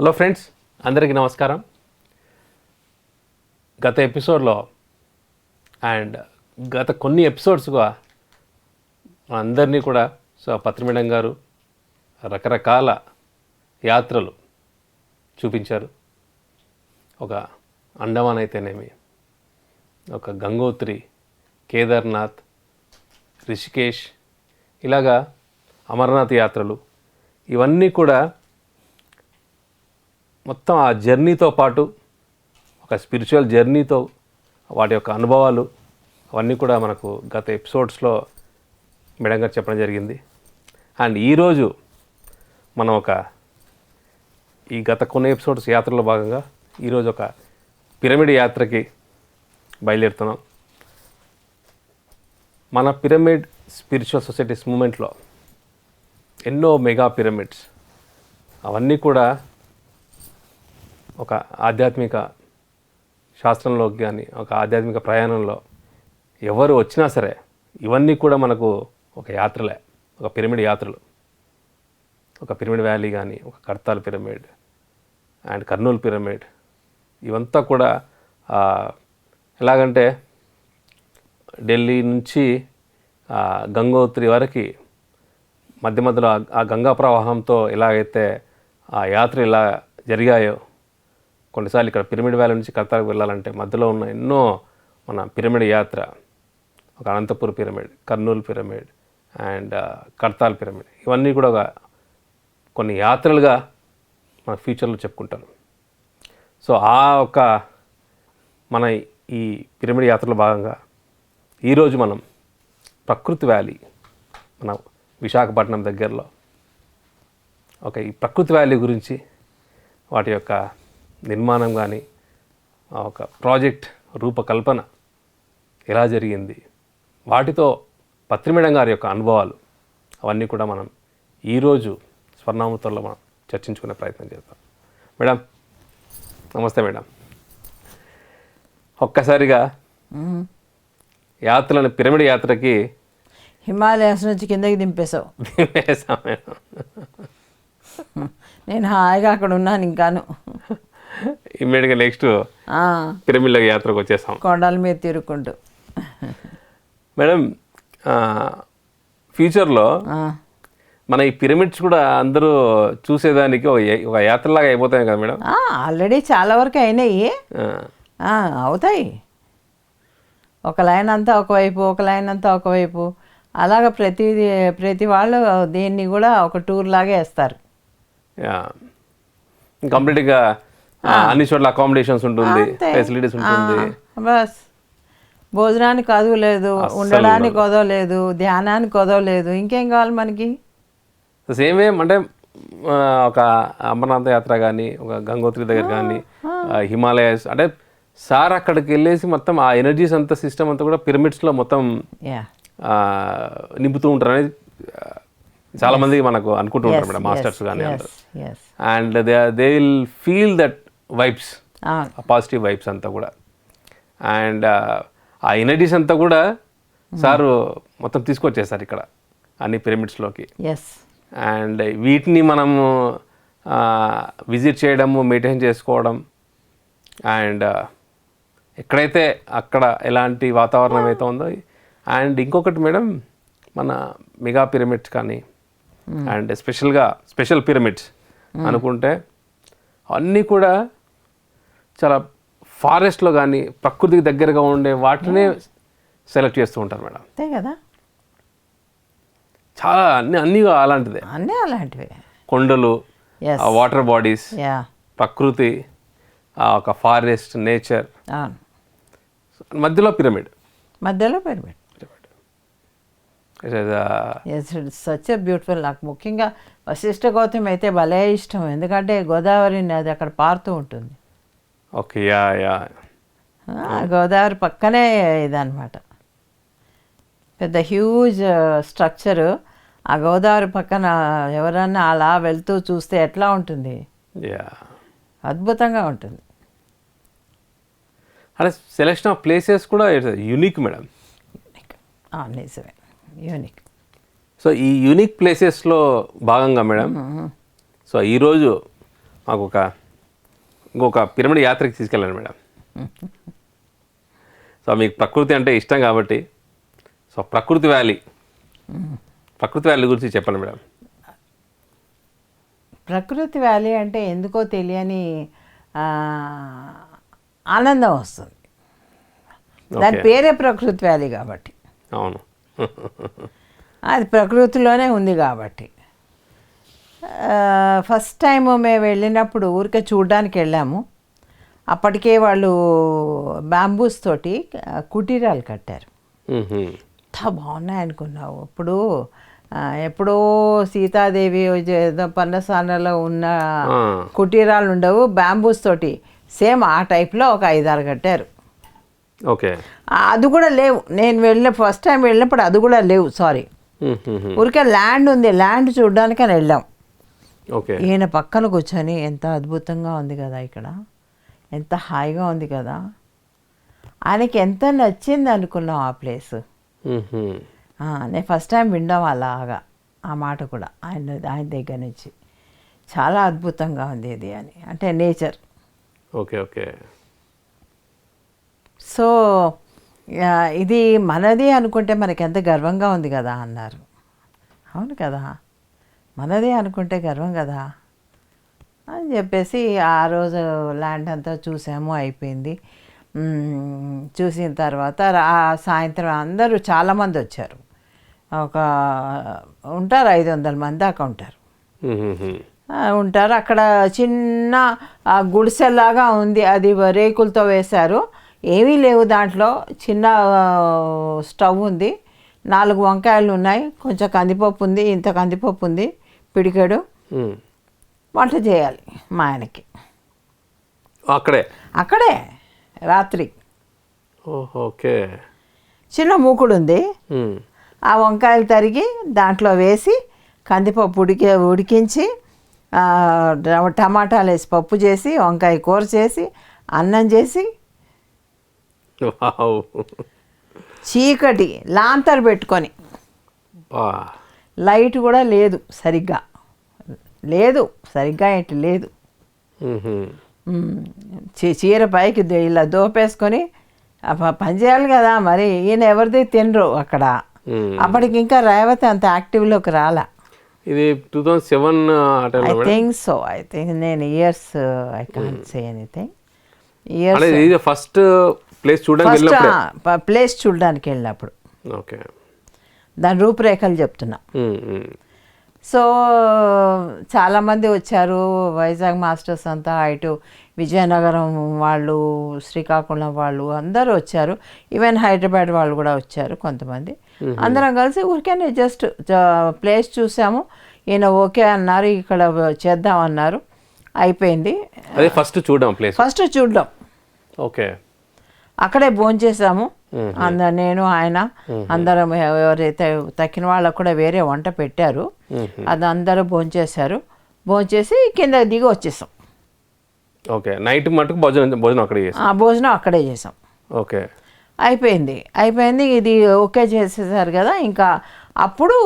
Hello friends, అందరికీ నమస్కారం. గత ఎపిసోడ్లో అండ్ గత కొన్ని ఎపిసోడ్స్గా అందరినీ కూడా పత్రి మేడం గారు రకరకాల యాత్రలు చూపించారు. ఒక అండమాన్ అయితేనేమి, ఒక గంగోత్రి, కేదార్నాథ్, రిషికేష్, ఇలాగా అమర్నాథ్ యాత్రలు, ఇవన్నీ కూడా మొత్తం ఆ జర్నీతో పాటు ఒక స్పిరిచువల్ జర్నీతో వాటి యొక్క అనుభవాలు అవన్నీ కూడా మనకు గత ఎపిసోడ్స్లో మేడం గారు చెప్పడం జరిగింది. అండ్ ఈరోజు మనం ఈ గత కొన్ని ఎపిసోడ్స్ యాత్రలో భాగంగా ఈరోజు ఒక పిరమిడ్ యాత్రకి బయలుదేరుతున్నాం. మన పిరమిడ్ స్పిరిచువల్ సొసైటీస్ మూమెంట్లో ఎన్నో మెగా పిరమిడ్స్, అవన్నీ కూడా ఒక ఆధ్యాత్మిక శాస్త్రంలోకి కానీ ఒక ఆధ్యాత్మిక ప్రయాణంలో ఎవరు వచ్చినా సరే ఇవన్నీ కూడా మనకు ఒక యాత్రలే, ఒక పిరమిడ్ యాత్రలు. ఒక పిరమిడ్ వ్యాలీ కానీ, ఒక Kadthal pyramid and Kurnool pyramid, ఇవంతా కూడా ఎలాగంటే ఢిల్లీ నుంచి గంగోత్రి వరకు మధ్య మధ్యలో ఆ గంగా ప్రవాహంతో ఎలాగైతే ఆ యాత్ర ఇలా జరిగాయో, కొన్నిసార్లు ఇక్కడ పిరమిడ్ వ్యాలీ నుంచి కర్తాలకు వెళ్ళాలంటే మధ్యలో ఉన్న ఎన్నో మన పిరమిడ్ యాత్ర, ఒక Anantapur pyramid, Kurnool pyramid and Kadthal pyramid, ఇవన్నీ కూడా కొన్ని యాత్రలుగా మన ఫ్యూచర్లో చెప్పుకుంటారు. సో మన ఈ పిరమిడ్ యాత్రలో భాగంగా ఈరోజు మనం ప్రకృతి వ్యాలీ, మన విశాఖపట్నం దగ్గరలో ఈ ప్రకృతి వ్యాలీ గురించి, వాటి యొక్క నిర్మాణం కానీ, ఒక ప్రాజెక్ట్ రూపకల్పన ఎలా జరిగింది, వాటితో పత్రి మేడం గారి యొక్క అనుభవాలు, అవన్నీ కూడా మనం ఈరోజు స్వర్ణామృతంలో మనం చర్చించుకునే ప్రయత్నం చేద్దాం. మేడం నమస్తే. మేడం ఒక్కసారిగా యాత్రలను పిరమిడ్ యాత్రకి హిమాలయాస్ నుంచి కిందకి దింపేశాం. మేడం నేను హాయిగా అక్కడ ఉన్నాను. ఇంకాను ఇమ్మీడియట్గా నెక్స్ట్ పిరమిడ్ల యాత్రకు వచ్చేసాం, కొండల మీద తిరుగుకుంటూ. మేడం ఫ్యూచర్లో మన ఈ పిరమిడ్స్ కూడా అందరూ చూసేదానికి ఒక యాత్రలాగా అయిపోతాయి కదా మేడం? ఆల్రెడీ చాలా వరకు అయినాయి, అవుతాయి. ఒక లైన్ అంతా ఒకవైపు, ఒక లైన్ అంతా ఒకవైపు, అలాగ ప్రతి వాళ్ళు దీన్ని కూడా ఒక టూర్ లాగే వేస్తారు. కంప్లీట్గా అన్ని చోట్ల అకామిడేషన్స్ ఉంటుంది, ఫెసిలిటీస్ ఉంటుంది. బస్ భోజనానికి కొదవ లేదు, ఉండడానికి కొదవ లేదు, ధ్యానానికి కొదవ లేదు, ఇంకేం కావాలి మనకి? సేమ్ అంటే ఒక అమర్నాథ్ యాత్ర కానీ, ఒక గంగోత్రి దగ్గర కానీ, హిమాలయాస్ అంటే సార్ అక్కడికి వెళ్ళేసి మొత్తం ఆ ఎనర్జీస్ అంతా సిస్టమ్ అంతా కూడా పిరమిడ్స్లో మొత్తం నింపుతూ ఉంటారు అనేది చాలా మంది మనకు అనుకుంటూ ఉంటారు మేడం, మాస్టర్స్ కానీ అందరూ. And they will feel that vibes, positive vibes అంతా కూడా. అండ్ ఆ ఎనర్జీస్ అంతా కూడా సారు మొత్తం తీసుకొచ్చేసారు ఇక్కడ అన్ని పిరమిడ్స్లోకి. అండ్ వీటిని మనము విజిట్ చేయడము, మెయింటైన్ చేసుకోవడం, అండ్ ఎక్కడైతే అక్కడ ఎలాంటి వాతావరణం అయితే ఉందో. అండ్ ఇంకొకటి మేడం, మన మెగా పిరమిడ్స్ కానీ అండ్ స్పెషల్ పిరమిడ్స్ అనుకుంటే అన్నీ కూడా చాలా ఫారెస్ట్లో కానీ ప్రకృతికి దగ్గరగా ఉండే వాటినే సెలెక్ట్ చేస్తూ ఉంటారు మేడం. అంతే కదా, చాలా అన్నీ అలాంటిదే, అన్నీ అలాంటివే. కొండలు, వాటర్ బాడీస్, ప్రకృతి, ఒక ఫారెస్ట్, నేచర్, మధ్యలో పిరమిడ్. Such a beautiful. నాకు ముఖ్యంగా వశిష్ఠ గౌతమి అయితే భలే ఇష్టం, ఎందుకంటే గోదావరి నది అక్కడ పారుతూ ఉంటుంది. ఓకే, గోదావరి పక్కనే ఇదన్నమాట, పెద్ద హ్యూజ్ స్ట్రక్చరు. ఆ గోదావరి పక్కన ఎవరన్నా అలా వెళ్తూ చూస్తే ఎట్లా ఉంటుంది? అద్భుతంగా ఉంటుంది. అంటే సెలెక్షన్ ఆఫ్ ప్లేసెస్ కూడా యూనిక్ మేడం. నిజమే, యూనిక్. సో ఈ యూనిక్ ప్లేసెస్లో భాగంగా మేడం, సో ఈరోజు మాకు ఇంకొక పిరమిడ్ యాత్రకి తీసుకెళ్ళండి మేడం. సో మీకు ప్రకృతి అంటే ఇష్టం కాబట్టి సో ప్రకృతి వ్యాలీ గురించి చెప్పండి మేడం. ప్రకృతి వ్యాలీ అంటే ఎందుకో తెలియని ఆనందం వస్తుంది. దాని పేరే ప్రకృతి వ్యాలీ కాబట్టి. అవును. అది ప్రకృతిలోనే ఉంది కాబట్టి. ఫస్ట్ టైం మేము వెళ్ళినప్పుడు ఊరికే చూడడానికి వెళ్ళాము. అప్పటికే వాళ్ళు బ్యాంబూస్ తోటి కుటీరాలు కట్టారు. ఎంత బాగున్నాయి అనుకున్నావు. ఇప్పుడు ఎప్పుడో సీతాదేవి ఏదో పన్నసాలలో ఉన్న కుటీరాలు ఉండవు, బ్యాంబూస్ తోటి సేమ్ ఆ టైప్లో ఒక 5-6 కట్టారు. ఓకే. అది కూడా లేవు. నేను ఫస్ట్ టైం వెళ్ళినప్పుడు అది కూడా లేవు. సారీ, ఊరికే ల్యాండ్ ఉంది, ల్యాండ్ చూడడానికి అని వెళ్ళాం. ఓకే. ఈయన పక్కన కూర్చొని ఎంత అద్భుతంగా ఉంది కదా, ఇక్కడ ఎంత హాయిగా ఉంది కదా, ఆయనకి ఎంత నచ్చింది అనుకున్నాం ఆ ప్లేస్. నేను ఫస్ట్ టైం విన్నాం అలాగా ఆ మాట కూడా ఆయన దగ్గర నుంచి. చాలా అద్భుతంగా ఉంది ఇది అని, అంటే నేచర్. ఓకే. ఓకే. సో ఇది మనది అనుకుంటే మనకి ఎంత గర్వంగా ఉంది కదా అన్నారు. అవును కదా, మనదే అనుకుంటే గర్వం కదా అని చెప్పేసి ఆ రోజు ల్యాండ్ అంతా చూసాము, అయిపోయింది. చూసిన తర్వాత సాయంత్రం అందరూ చాలామంది వచ్చారు. ఉంటారు 500 మంది దాకా ఉంటారు. అక్కడ చిన్న గుడిసెలాగా ఉంది, అది రేకులతో వేశారు. ఏమీ లేవు దాంట్లో. చిన్న స్టవ్ ఉంది, 4 వంకాయలు ఉన్నాయి, కొంచెం కందిపప్పు ఉంది, ఇంత కందిపప్పు ఉంది, పిడికెడు. వంట చేయాలి మా ఆయనకి అక్కడే రాత్రి. ఓకే. చిన్న మూకుడు ఉంది, ఆ వంకాయలు తరిగి దాంట్లో వేసి కందిపప్పు ఉడికించి టమాటాలు వేసి పప్పు చేసి వంకాయ కూర చేసి అన్నం చేసి చీకటి లాంతర్ పెట్టుకొని, లైట్ కూడా లేదు సరిగ్గా ఏంటి లేదు. చీర పైకి ఇలా దోపేసుకొని పని చేయాలి కదా మరి. ఈయన ఎవరిది తినరు అక్కడ. అప్పటికి ఇంకా రేవతి అంత యాక్టివ్లోకి రాలా. ఇది 2007 I think so. I think నేను years I can't say anything. First place చూడడానికి వెళ్ళినప్పుడు ఓకే, దాని రూపురేఖలు చెప్తున్నా. సో చాలామంది వచ్చారు, వైజాగ్ మాస్టర్స్ అంతా, ఇటు విజయనగరం వాళ్ళు, శ్రీకాకుళం వాళ్ళు అందరూ వచ్చారు. ఈవెన్ హైదరాబాద్ వాళ్ళు కూడా వచ్చారు కొంతమంది. అందరం కలిసి ఊరికే జస్ట్ ప్లేస్ చూసాము. ఈయన ఓకే అన్నారు, ఇక్కడ చేద్దామన్నారు, అయిపోయింది. ఫస్ట్ చూడడం. ఓకే. అక్కడే భోంచేసాము నేను ఆయన అందరం. ఎవరైతే తక్కిన వాళ్ళకు కూడా వేరే వంట పెట్టారు, అది అందరూ భోంచేశారు. భోంచేసి కింద దిగి వచ్చేసాం. ఓకే. నైట్ మటుకు భోజనం అక్కడే చేసాం. ఓకే. అయిపోయింది. ఇది ఓకే చేసేసారు కదా. ఇంకా అప్పుడు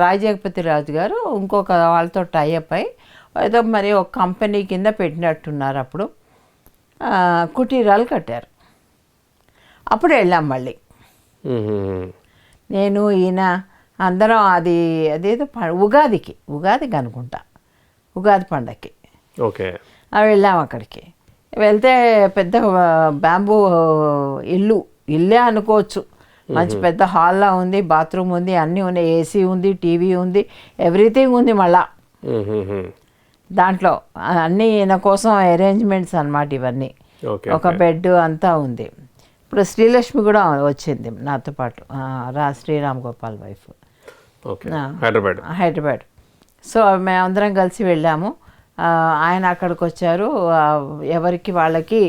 రాయ్ జగపతి రాజు గారు ఇంకొక వాళ్ళతో టైఅప్ అయి ఏదో మరి ఒక కంపెనీ కింద పెట్టినట్టున్నారు. అప్పుడు కుటీరాలు కట్టారు. అప్పుడు వెళ్ళాం మళ్ళీ నేను ఈయన అందరం. అదేదో ఉగాదికి అనుకుంటా, ఉగాది పండగకి వెళ్ళాం. అక్కడికి వెళ్తే పెద్ద బ్యాంబూ ఇల్లే అనుకోవచ్చు. మంచి పెద్ద హాల్లో ఉంది, బాత్రూమ్ ఉంది, అన్నీ ఉన్నాయి, ఏసీ ఉంది, టీవీ ఉంది, ఎవ్రీథింగ్ ఉంది. మళ్ళా దాంట్లో అన్నీ ఈయన కోసం అరేంజ్మెంట్స్ అన్నమాట ఇవన్నీ. ఒక బెడ్ అంతా ఉంది. ఇప్పుడు శ్రీలక్ష్మి కూడా వచ్చింది నాతో పాటు, శ్రీరామ్ గోపాల్ వైఫ్, హైదరాబాద్. సో మేమందరం కలిసి వెళ్ళాము. ఆయన అక్కడికి వచ్చారు. ఎవరికి వాళ్ళకి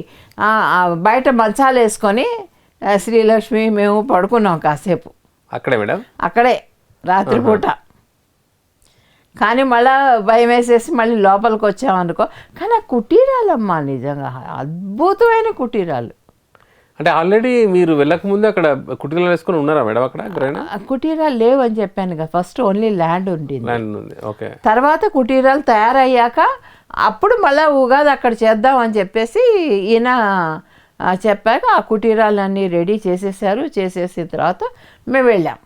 బయట మంచాలు వేసుకొని శ్రీలక్ష్మి మేము పడుకున్నాం కాసేపు అక్కడే రాత్రిపూట. కానీ మళ్ళీ భయం వేసేసి మళ్ళీ లోపలికి వచ్చామనుకో. కానీ ఆ కుటీరాలమ్మా నిజంగా అద్భుతమైన కుటీరాలు. అంటే ఆల్రెడీ మీరు వెళ్ళకముందు అక్కడ కుటీరాలు వేసుకొని ఉన్నారా మేడం? అక్కడ కుటీరాలు లేవు అని చెప్పాను కదా. ఫస్ట్ ఓన్లీ ల్యాండ్ ఉంది. ఓకే. తర్వాత కుటీరాలు తయారయ్యాక అప్పుడు మళ్ళీ ఉగాది అక్కడ చేద్దామని చెప్పేసి ఈయన చెప్పాక ఆ కుటీరాలన్నీ రెడీ చేసేసారు. చేసేసిన తర్వాత మేము వెళ్ళాం.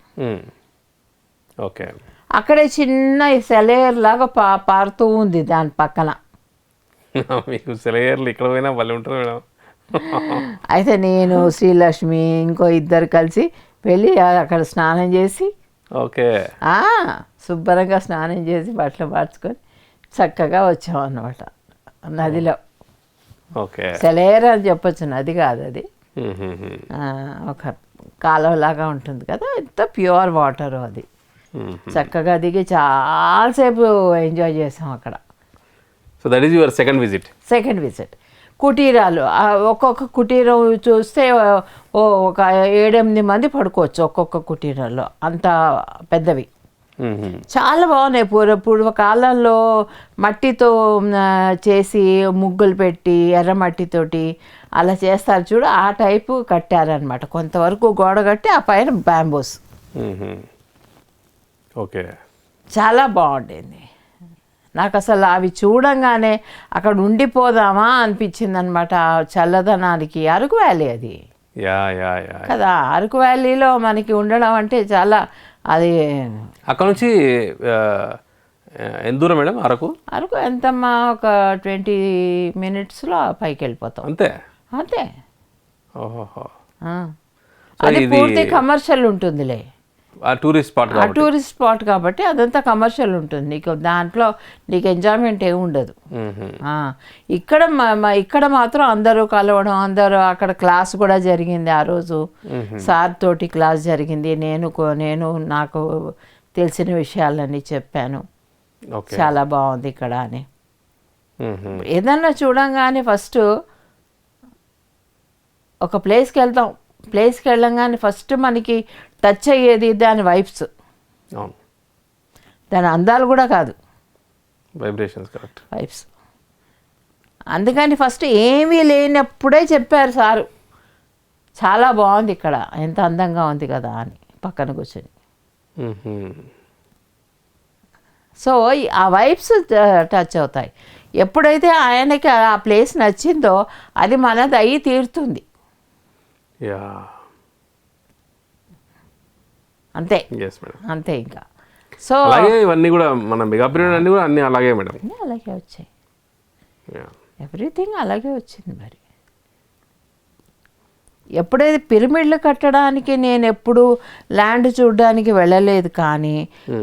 ఓకే. అక్కడే చిన్న సెలయేరు లాగా పారుతూ ఉంది దాని పక్కన. మీకు సెలయేర్లు ఇక్కడ పోయినా భలే ఉంటుంది మేడం. అయితే నేను శ్రీలక్ష్మి ఇంకో ఇద్దరు కలిసి వెళ్ళి అక్కడ స్నానం చేసి ఓకే శుభ్రంగా స్నానం చేసి బట్టలు మార్చుకొని చక్కగా వచ్చాం అన్నమాట నదిలో. ఓకే. సెలయేరు అని చెప్పొచ్చు, నది కాదు అది, ఒక కాలువలాగా ఉంటుంది కదా, ఎంత ప్యూర్ వాటర్ అది. చక్కగా దిగి చాలాసేపు ఎంజాయ్ చేసాం అక్కడ. So that is your second visit. కుటీరాలు ఒక్కొక్క కుటీరం చూస్తే ఒక 7-8 మంది పడుకోవచ్చు ఒక్కొక్క కుటీరంలో, అంత పెద్దవి. చాలా బాగున్నాయి. పూర్వకాలంలో మట్టితో చేసి ముగ్గులు పెట్టి ఎర్రమట్టితోటి అలా చేస్తారు చూడు, ఆ టైపు కట్టారనమాట. కొంతవరకు గోడ కట్టి ఆ పైన బ్యాంబూస్. ఓకే. చాలా బాగుండేది. నాకు అసలు అవి చూడంగానే అక్కడ ఉండిపోదామా అనిపించింది అనమాట. చల్లదనానికి. అరకు వ్యాలీ అది కదా, అరకు వ్యాలీలో మనకి ఉండడం అంటే చాలా, అది అక్కడ నుంచి ఎంత దూరం మేడం అరకు? అరకు ఎంతమ్మా, ఒక 20 minutesలో పైకి వెళ్ళిపోతాం. అంతే. ఓహో. అది పూర్తి కమర్షియల్ ఉంటుందిలే, టూరిస్ట్ స్పాట్ కాబట్టి అదంతా కమర్షియల్ ఉంటుంది. నీకు దాంట్లో నీకు ఎంజాయ్మెంట్ ఏమి ఉండదు. ఇక్కడ మాత్రం అందరూ కలవడం, అందరూ అక్కడ క్లాస్ కూడా జరిగింది ఆ రోజు. సార్ తోటి క్లాస్ జరిగింది. నేను నాకు తెలిసిన విషయాలన్నీ చెప్పాను. చాలా బాగుంది ఇక్కడ అని. ఏదన్నా చూడంగానే ఫస్ట్ ఒక ప్లేస్కి వెళ్తాం, ప్లేస్కి వెళ్ళంగానే ఫస్ట్ మనకి టచ్ అయ్యేది దాని వైబ్స్, దాని అందాలు కూడా కాదు, వైబ్స్. అందుకని ఫస్ట్ ఏమీ లేనప్పుడే చెప్పారు సారు, చాలా బాగుంది ఇక్కడ, ఎంత అందంగా ఉంది కదా అని పక్కన కూర్చొని. సో ఆ వైబ్స్ టచ్ అవుతాయి. ఎప్పుడైతే ఆయనకి ఆ ప్లేస్ నచ్చిందో అది మనది అయ్యి తీరుతుంది. అంతే అంతే. ఇంకా సో అలాగే ఇవన్నీ కూడా మన మెగా పిరమిడ్ అన్నీ కూడా అన్నీ అలాగే మేడం, అలాగే వచ్చాయి. ఎవ్రీథింగ్ అలాగే వచ్చింది. మరి ఎప్పుడైతే పిరమిడ్లు కట్టడానికి నేను ఎప్పుడు ల్యాండ్ చూడడానికి వెళ్ళలేదు, కానీ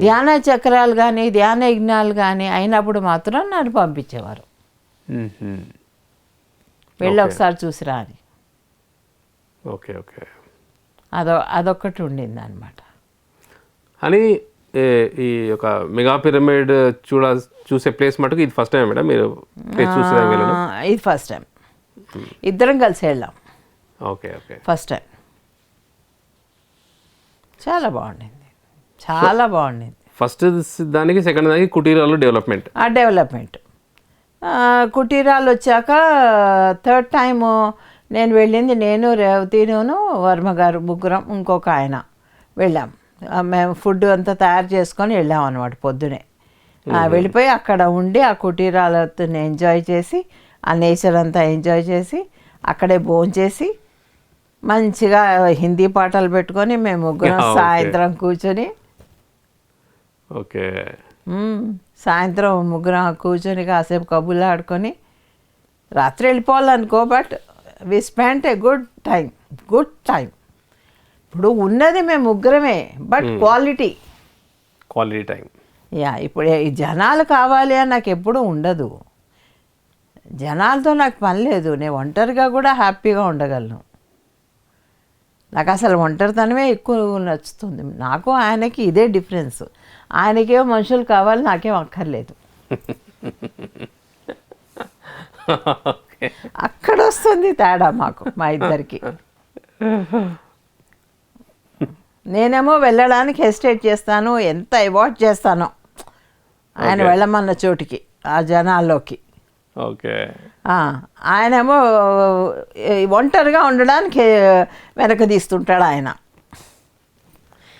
ధ్యాన చక్రాలు కానీ ధ్యాన యజ్ఞాలు కానీ అయినప్పుడు మాత్రం నన్ను పంపించేవారు, వెళ్ళి ఒకసారి చూసిరా అని. Okay okay. అదొక్కటి ఉండింది అనమాట. అని ఈ యొక్క మెగా పిరమిడ్ చూసే ప్లేస్ మటుకు ఇది ఫస్ట్ టైం మేడం మీరు చూసేదానికి? ఇది ఫస్ట్ టైం, ఇద్దరం కలిసి వెళ్ళాం. Okay okay. First time. చాలా బాగుండింది, చాలా బాగుండింది. ఫస్ట్ దానికి సెకండ్ దానికి కుటీరాలు డెవలప్మెంట్ కుటీరాలు వచ్చాక థర్డ్ టైము నేను వెళ్ళింది, నేను రేవతిను వర్మ గారు ముగ్గురం ఇంకొక ఆయన వెళ్ళాం. మేము ఫుడ్ అంతా తయారు చేసుకొని వెళ్ళాం అనమాట పొద్దునే. వెళ్ళిపోయి అక్కడ ఉండి ఆ కుటీరాలతో ఎంజాయ్ చేసి ఆ నేచర్ అంతా ఎంజాయ్ చేసి అక్కడే భోంచేసి మంచిగా హిందీ పాటలు పెట్టుకొని మేము ముగ్గురం సాయంత్రం కూర్చొని, ఓకే, సాయంత్రం ముగ్గురం కూర్చొని కాసేపు కబుర్లు ఆడుకొని రాత్రి వెళ్ళిపోవాలనుకో. But we spent a good time. ఇప్పుడు ఉన్నది మేము ముగ్గురమే, బట్ క్వాలిటీ టైం. ఇప్పుడు ఈ జనాలు కావాలి అని నాకు ఎప్పుడూ ఉండదు. జనాలతో నాకు పని లేదు. నేను ఒంటరిగా కూడా హ్యాపీగా ఉండగలను. నాకు అసలు ఒంటరితనమే ఎక్కువ నచ్చుతుంది. నాకు ఆయనకి ఇదే డిఫరెన్స్. ఆయనకేమో మనుషులు కావాలి, నాకేం అక్కర్లేదు. అక్కడ వస్తుంది తేడా మాకు, మా ఇద్దరికి. నేనేమో వెళ్ళడానికి హెసిటేట్ చేస్తాను, ఎంత అవాయిడ్ చేస్తానో ఆయన వెళ్ళమన్న చోటికి, ఆ జనాల్లోకి. ఓకే. ఆయనేమో ఒంటరిగా ఉండడానికి వెనక తీస్తుంటాడు ఆయన.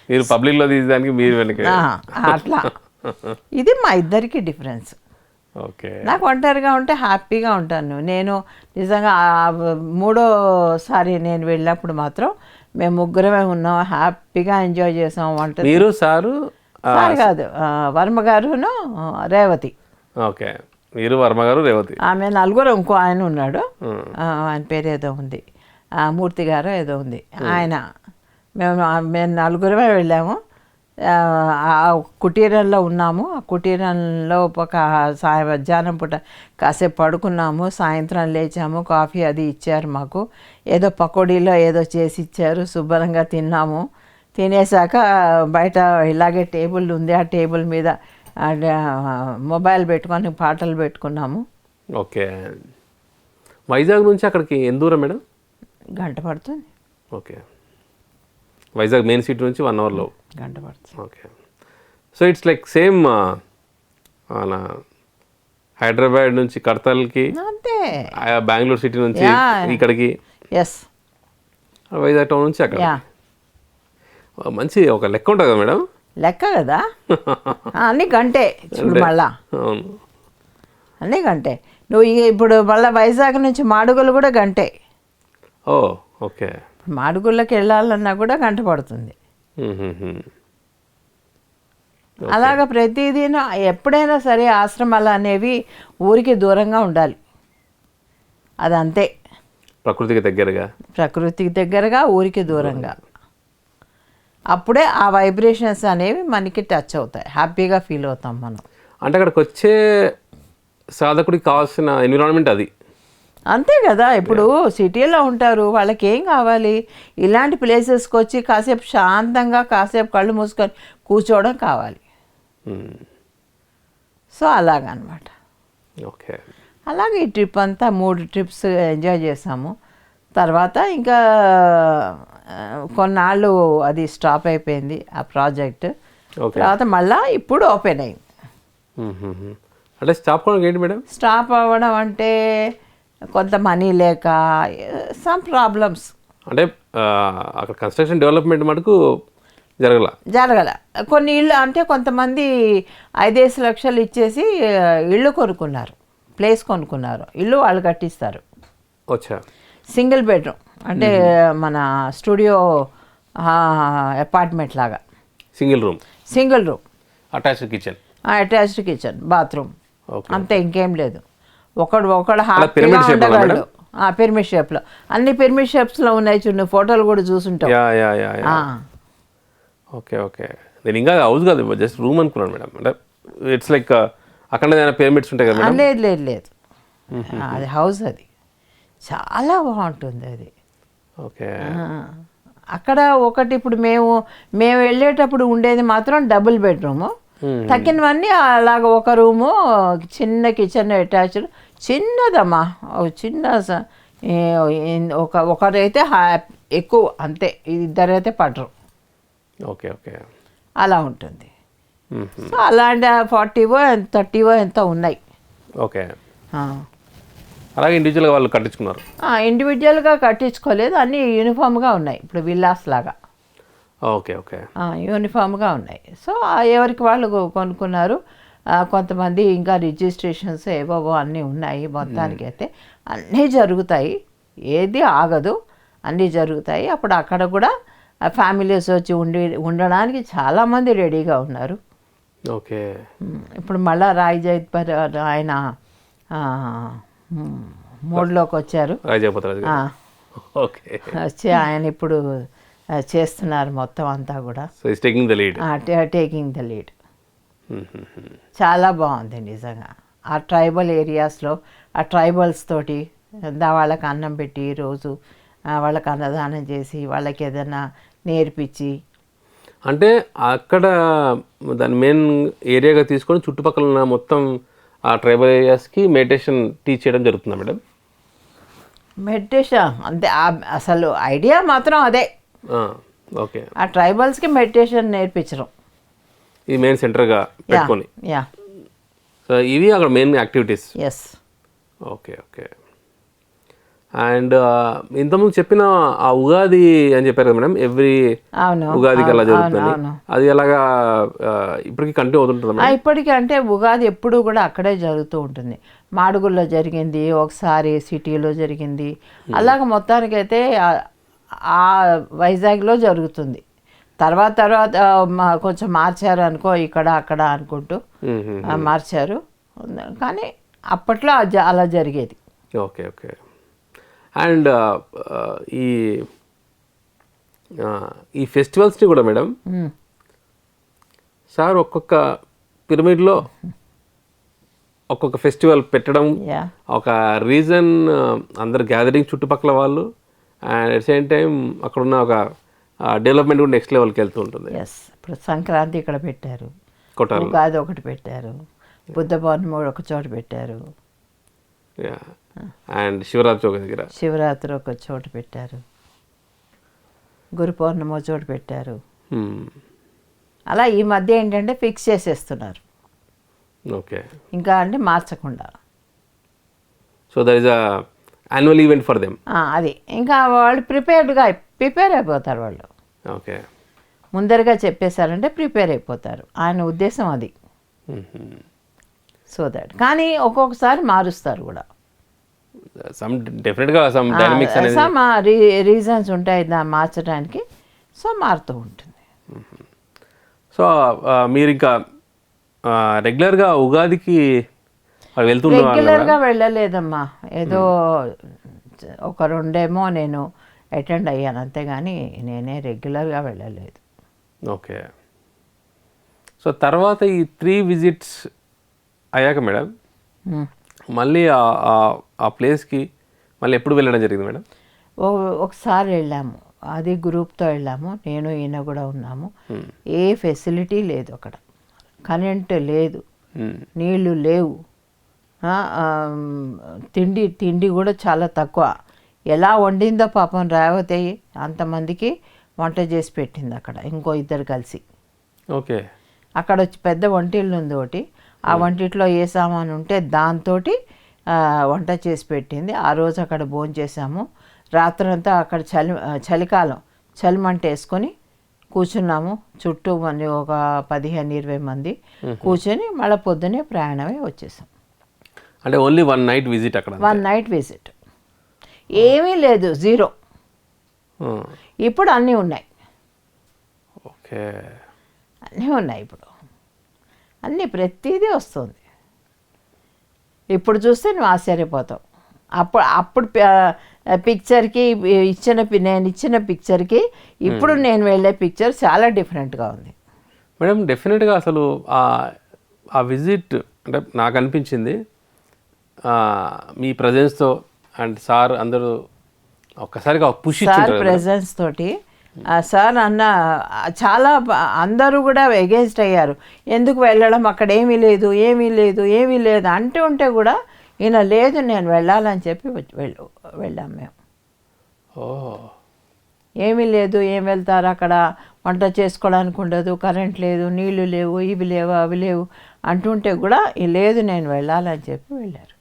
మీరు పబ్లిక్లో తీసేదానికి మీరు వెనక. అట్లా. ఇది మా ఇద్దరికి డిఫరెన్స్. ఓకే. నాకు ఒంటరిగా ఉంటే హ్యాపీగా ఉంటాను నేను. నిజంగా మూడోసారి నేను వెళ్ళినప్పుడు మాత్రం మేము ముగ్గురమే ఉన్నాం, హ్యాపీగా ఎంజాయ్ చేసాం. వంట మీరు సారు సార్ కాదు, వర్మ గారును రేవతి. ఓకే, మీరు వర్మ గారు రేవతి. ఆమె నలుగురు, ఇంకో ఆయన ఉన్నాడు, ఆయన పేరు ఏదో ఉంది, మూర్తి గారు ఏదో ఉంది ఆయన. మేము నలుగురమే వెళ్ళాము. ఆ కుటీరంలో ఉన్నాము. ఆ కుటీరంలో ఒక మధ్యాహ్నం పూట కాసేపు పడుకున్నాము. సాయంత్రం లేచాము, కాఫీ అది ఇచ్చారు మాకు. ఏదో పకోడీలో ఏదో చేసి ఇచ్చారు, శుభ్రంగా తిన్నాము. తినేసాక బయట ఇలాగే టేబుల్ ఉంది, ఆ టేబుల్ మీద మొబైల్ పెట్టుకొని పాటలు పెట్టుకున్నాము. ఓకే. వైజాగ్ నుంచి అక్కడికి ఎంత దూరం మేడం? గంట పడుతుంది. ఓకే, వైజాగ్ మెయిన్ సిటీ నుంచి 1 అవర్లో గంట పడుతుంది. Okay. So it's like same అలా హైదరాబాద్ నుంచి కడతాల్కి, అంతే. బెంగళూరు సిటీ నుంచి ఇక్కడికి, ఎస్, వైజాగ్ టౌన్ నుంచి అక్కడ. మంచి ఒక లెక్క ఉంటుంది కదా మేడం? లెక్క కదా, అన్నీ గంటే చూడు. మళ్ళా అవును, అన్నీ గంటే. నువ్వు ఇప్పుడు మళ్ళీ వైజాగ్ నుంచి మాడుగులు కూడా గంటే. ఓ ఓకే. మాడుగుళ్ళకి వెళ్ళాలన్నా కూడా గంట పడుతుంది. అలాగ ప్రతిదిన ఎప్పుడైనా సరే ఆశ్రమాలు అనేవి ఊరికి దూరంగా ఉండాలి. అదంతే, ప్రకృతికి దగ్గరగా, ప్రకృతికి దగ్గరగా, ఊరికి దూరంగా. అప్పుడే ఆ వైబ్రేషన్స్ అనేవి మనకి టచ్ అవుతాయి, హ్యాపీగా ఫీల్ అవుతాం మనం. అంటే అక్కడికి వచ్చే సాధకుడికి కావాల్సిన ఎన్విరాన్మెంట్ అది. అంతే కదా. ఇప్పుడు సిటీలో ఉంటారు, వాళ్ళకి ఏం కావాలి? ఇలాంటి ప్లేసెస్కి వచ్చి కాసేపు శాంతంగా, కాసేపు కళ్ళు మూసుకొని కూర్చోవడం కావాలి. సో అలాగనమాట. ఓకే. అలాగే ఈ ట్రిప్ అంతా 3 ట్రిప్స్ ఎంజాయ్ చేసాము. తర్వాత ఇంకా కొన్నాళ్ళు అది స్టాప్ అయిపోయింది ఆ ప్రాజెక్ట్. తర్వాత మళ్ళీ ఇప్పుడు ఓపెన్ అయింది. అంటే స్టాప్ అవ్వడం ఏంటి మేడం? స్టాప్ అవ్వడం అంటే కొంత మనీ లేక, సమ్ ప్రాబ్లమ్స్. అంటే అక్కడ కన్స్ట్రక్షన్ డెవలప్మెంట్ మటుకు జరగల. కొన్ని ఇళ్ళు అంటే కొంతమంది 5-6 లక్షలు ఇచ్చేసి ఇళ్ళు కొనుక్కున్నారు, ప్లేస్ కొనుక్కున్నారు. ఇల్లు వాళ్ళు కట్టిస్తారు. వచ్చా సింగిల్ బెడ్రూమ్ అంటే మన స్టూడియో అపార్ట్మెంట్ లాగా. Single room, attached kitchen, bathroom, అంతే, ఇంకేం లేదు. ఒకడు హ్యాపీగా ఉండగలడు. పిరమిడ్ షేప్లో, అన్ని పిరమిడ్ షేప్స్లో ఉన్నాయి చూడు, ఫోటోలు కూడా చూసుంటావు. Okay okay. నేను ఇంకా హౌస్ కాదు, జస్ట్ రూమ్ అనుకున్నాను మేడం. అంటే ఇట్స్ లైక్ అక్కడ ఏదైనా పిరమిడ్స్ ఉంటాయి కదా? లేదు, అది హౌస్. అది చాలా బాగుంటుంది అది. ఓకే. అక్కడ ఒకటి ఇప్పుడు మేము వెళ్ళేటప్పుడు ఉండేది మాత్రం డబుల్ బెడ్రూము. తక్కినవన్నీ అలాగ ఒక రూము, చిన్న కిచెన్ అటాచ్డ్, చిన్నదమ్మా, చిన్న. ఒకరైతే ఎక్కువ, అంతే, 2 అయితే పడరు. ఓకే ఓకే, అలా ఉంటుంది. సో అలాంటి 40వో 30వో ఎంత ఉన్నాయి. ఓకే. అలాగే ఇండివిజువల్గా వాళ్ళు కట్టించుకున్నారు? ఇండివిజువల్గా కట్టించుకోలేదు, అన్నీ యూనిఫామ్గా ఉన్నాయి. ఇప్పుడు విల్లాస్ లాగా. ఓకే ఓకే, యూనిఫామ్గా ఉన్నాయి. సో ఎవరికి వాళ్ళు కొనుక్కున్నారు. కొంతమంది ఇంకా రిజిస్ట్రేషన్స్ ఏవో అన్నీ ఉన్నాయి. మొత్తానికి అయితే అన్నీ జరుగుతాయి, ఏది ఆగదు, అన్నీ జరుగుతాయి. అప్పుడు అక్కడ కూడా ఫ్యామిలీస్ వచ్చి ఉండడానికి చాలామంది రెడీగా ఉన్నారు. ఓకే. ఇప్పుడు మళ్ళీ రాయ్ జైత్పర్ ఆయన మోడ్లోకి వచ్చారు. వచ్చి ఆయన ఇప్పుడు చేస్తున్నారు మొత్తం అంతా కూడా. Taking the lead. చాలా బాగుంది నిజంగా. ఆ ట్రైబల్ ఏరియాస్లో ఆ ట్రైబల్స్ తోటి వాళ్ళకి అన్నం పెట్టి, రోజు వాళ్ళకి అన్నదానం చేసి, వాళ్ళకి ఏదైనా నేర్పించి. అంటే అక్కడ దాని మెయిన్ ఏరియాగా తీసుకొని చుట్టుపక్కల ఉన్న మొత్తం ఆ ట్రైబల్ ఏరియాస్కి మెడిటేషన్ టీచ్ చేయడం జరుగుతుందా మేడం? మెడిటేషన్ అంతే, అసలు ఐడియా మాత్రం అదే. ఓకే. ఆ ట్రైబల్స్కి మెడిటేషన్ నేర్పించడం ఇది మెయిన్ సెంటర్గా పెట్టుకొని. సో ఇవి అక్కడ main activities. Yes. Okay okay. And ఇంతకుముందు చెప్పిన ఆ ఉగాది అని చెప్పారు కదా మేడం, ఎవ్రీ అవును ఉగాదికి అలా జరుగుతుంది, అవును. అది ఎలాగా ఇప్పటికీ కంటిన్యూ అవుతుంటుంది మేడం? ఇప్పటికీ అంటే ఉగాది ఎప్పుడూ కూడా అక్కడే జరుగుతూ ఉంటుంది. మాడుగుల్లో జరిగింది, ఒకసారి సిటీలో జరిగింది, అలాగ మొత్తానికైతే ఆ వైజాగ్లో జరుగుతుంది. తర్వాత తర్వాత కొంచెం మార్చారు అనుకో, ఇక్కడ అక్కడ అనుకుంటూ మార్చారు, కానీ అప్పట్లో అలా జరిగేది. Okay okay. అండ్ ఈ ఈ ఫెస్టివల్స్ని కూడా మేడం సార్ ఒక్కొక్క పిరమిడ్లో ఒక్కొక్క ఫెస్టివల్ పెట్టడం, ఒక రీజన్ అందరు గ్యాదరింగ్ చుట్టుపక్కల వాళ్ళు, అండ్ అట్ సేమ్ టైం అక్కడ ఉన్న ఒక డెవలప్మెంట్ కూడా నెక్స్ట్ లెవెల్కి వెళ్తూ ఉంటుంది. ఇప్పుడు సంక్రాంతి ఇక్కడ పెట్టారు, కొట్టాలి ఉగాది ఒకటి పెట్టారు, బుద్ధ పౌర్ణమి ఒక చోట పెట్టారు, అండ్ శివరాత్రి ఒక దగ్గర, శివరాత్రి ఒక చోట పెట్టారు, గురు పౌర్ణమి ఒక చోట పెట్టారు. అలా ఈ మధ్య ఏంటంటే ఫిక్స్ చేసేస్తున్నారు. ఓకే. ఇంకా అంటే మార్చకుండా. So that is a annual event for them. అది ఇంకా వాళ్ళు ప్రిపేర్ అయిపోతారు వాళ్ళు. ఓకే. ముందరగా చెప్పేశారంటే ప్రిపేర్ అయిపోతారు, ఆయన ఉద్దేశం అది. సో దట్ కానీ ఒక్కొక్కసారి మారుస్తారు కూడా. సమ్ డెఫినెట్గా సమ్ డైనమిక్స్ అనేది, సమ్ రీజన్స్ ఉంటాయి దాన్ని మార్చడానికి, సో మారుతూ ఉంటుంది. సో మీరు ఇంకా రెగ్యులర్గా ఉగాదికి వెళ్తున్నారు? రెగ్యులర్గా వెళ్ళలేదమ్మా, ఏదో ఒక రెండేమో నేను అటెండ్ అయ్యాను అంతేగాని నేనే రెగ్యులర్గా వెళ్ళలేదు. ఓకే. సో తర్వాత ఈ 3 విజిట్స్ అయ్యాక మేడం మళ్ళీ ఆ ప్లేస్కి మళ్ళీ ఎప్పుడు వెళ్ళడం జరిగింది మేడం? ఒకసారి వెళ్ళాము, అది గ్రూప్తో వెళ్ళాము, నేను ఈయన కూడా ఉన్నాము. ఏ ఫెసిలిటీ లేదు అక్కడ, కరెంట్ లేదు, నీళ్లు లేవు, తిండి కూడా చాలా తక్కువ. ఎలా వండిందో పాపం రేవతి అంతమందికి వంట చేసి పెట్టింది అక్కడ, ఇంకో ఇద్దరు కలిసి. ఓకే. అక్కడ వచ్చి పెద్ద వంటిల్లు ఉంది ఒకటి, ఆ వంటిట్లో ఏ సామాను ఉంటే దాంతో వంట చేసి పెట్టింది. ఆ రోజు అక్కడ భోజనం చేసాము. రాత్రంతా అక్కడ చలికాలం చలిమంట వేసుకొని కూర్చున్నాము, చుట్టూ మంది ఒక 15-20 మంది కూర్చొని మళ్ళీ పొద్దునే ప్రయాణమే వచ్చేసాం. అంటే ఓన్లీ 1 నైట్ విజిట్ అక్కడ? 1 నైట్ విజిట్, ఏమీ లేదు, జీరో. ఇప్పుడు అన్నీ ఉన్నాయి. ఓకే. అన్నీ ఉన్నాయి ఇప్పుడు, అన్నీ ప్రతిదీ వస్తుంది. ఇప్పుడు చూస్తే నువ్వు ఆశ్చర్యపోతావు. అప్పుడు పిక్చర్కి నేను ఇచ్చిన పిక్చర్కి ఇప్పుడు నేను వెళ్ళే పిక్చర్ చాలా డిఫరెంట్గా ఉంది మేడం. డెఫినెట్గా అసలు ఆ విజిట్ అంటే నాకు అనిపించింది మీ ప్రజెన్స్తో అండ్ సార్ అందరూ ఒక్కసారిగా పుష్ ఇచ్చారు. సార్ ప్రెజెన్స్ తోటి సార్ అన్న చాలా అందరూ కూడా ఎగేన్స్ట్ అయ్యారు. ఎందుకు వెళ్ళడం, అక్కడ ఏమీ లేదు అంటూ ఉంటే కూడా ఈయన లేదు నేను వెళ్ళాలని చెప్పి వెళ్ళాం మేము. ఏమీ లేదు, ఏం వెళ్తారు అక్కడ, వంట చేసుకోవడానికి ఉండదు, కరెంట్ లేదు, నీళ్లు లేవు, ఇవి లేవు అవి లేవు అంటుంటే కూడా లేదు నేను వెళ్ళాలని చెప్పి వెళ్ళారు.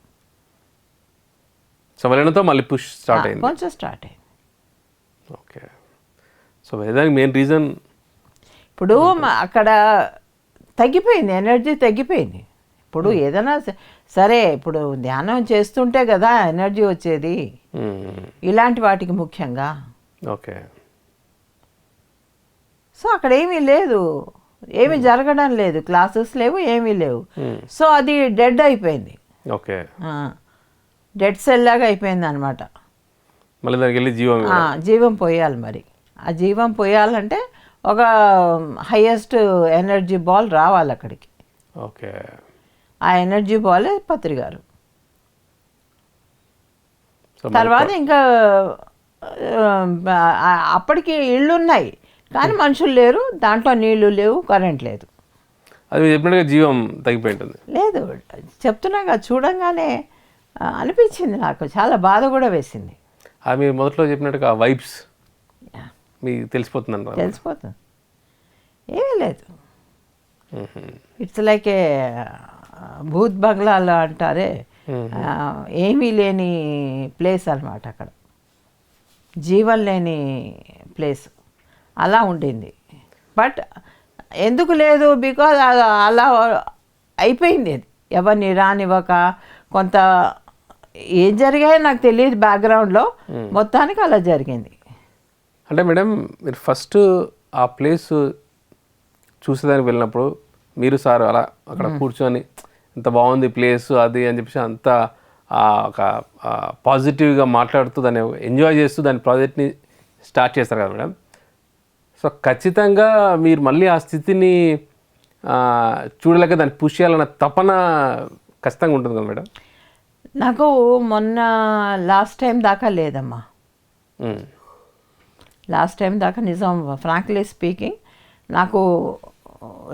సో వెళ్ళడంతో మళ్ళీ పుష్ స్టార్ట్ అయింది, కొంచెం స్టార్ట్ అయింది. ఓకే. సో వెళ్ళడానికి మెయిన్ రీజన్ ఇప్పుడు అక్కడ తగ్గిపోయింది, ఎనర్జీ తగ్గిపోయింది. ఇప్పుడు ఏదైనా సరే, ఇప్పుడు ధ్యానం చేస్తుంటే కదా ఎనర్జీ వచ్చేది, ఇలాంటి వాటికి ముఖ్యంగా. ఓకే. సో అక్కడ ఏమీ లేదు, ఏమీ జరగడం లేదు, క్లాసెస్ లేవు, ఏమీ లేవు. సో అది డెడ్ అయిపోయింది. ఓకే. డెడ్ సెల్ లాగా అయిపోయింది అనమాట. మళ్ళీ దానికి వెళ్ళి జీవం పోయాలి. మరి ఆ జీవం పోయాలంటే ఒక హైయెస్ట్ ఎనర్జీ బాల్ రావాలి అక్కడికి. ఓకే. ఆ ఎనర్జీ బాలే పత్రి గారు. తర్వాత ఇంకా అప్పటికి ఇళ్ళు ఉన్నాయి కానీ మనుషులు లేరు, దాంట్లో నీళ్లు లేవు, కరెంట్ లేదు. అది చెప్పినట్టుగా జీవం తగ్గిపోయి ఉంటుంది. లేదు, చెప్తున్నాగా, చూడంగానే అనిపించింది నాకు, చాలా బాధ కూడా వేసింది. అది మీరు మొదట్లో చెప్పినట్టుగా వైబ్స్ మీకు తెలిసిపోతుంది. తెలిసిపోతుంది, ఏమీ లేదు. ఇట్స్ లైక్ ఏ భూత్ బంగ్లాలో అంటారే, ఏమీ లేని ప్లేస్ అన్నమాట అక్కడ, జీవం లేని ప్లేస్ అలా ఉండింది. బట్ ఎందుకు లేదు, బికాజ్ అలా అయిపోయింది. అది ఎవరిని రానివ్వక, కొంత ఏం జరిగాయో నాకు తెలియదు బ్యాక్గ్రౌండ్లో, మొత్తానికి అలా జరిగింది. అంటే మేడం మీరు ఫస్ట్ ఆ ప్లేస్ చూసేదానికి వెళ్ళినప్పుడు మీరు సార్ అలా అక్కడ కూర్చొని ఎంత బాగుంది ప్లేస్ అది అని చెప్పేసి అంతా ఒక పాజిటివ్గా మాట్లాడుతూ దాన్ని ఎంజాయ్ చేస్తూ దాని ప్రాజెక్ట్ని స్టార్ట్ చేస్తారు కదా మేడం. సో ఖచ్చితంగా మీరు మళ్ళీ ఆ స్థితిని చూడలేక దాన్ని పుష్ చేయాలన్న తపన ఖచ్చితంగా ఉంటుంది కదా మేడం. నాకు మొన్న లాస్ట్ టైం దాకా లేదమ్మా, లాస్ట్ టైం దాకా నిజం, ఫ్రాంక్లీ స్పీకింగ్, నాకు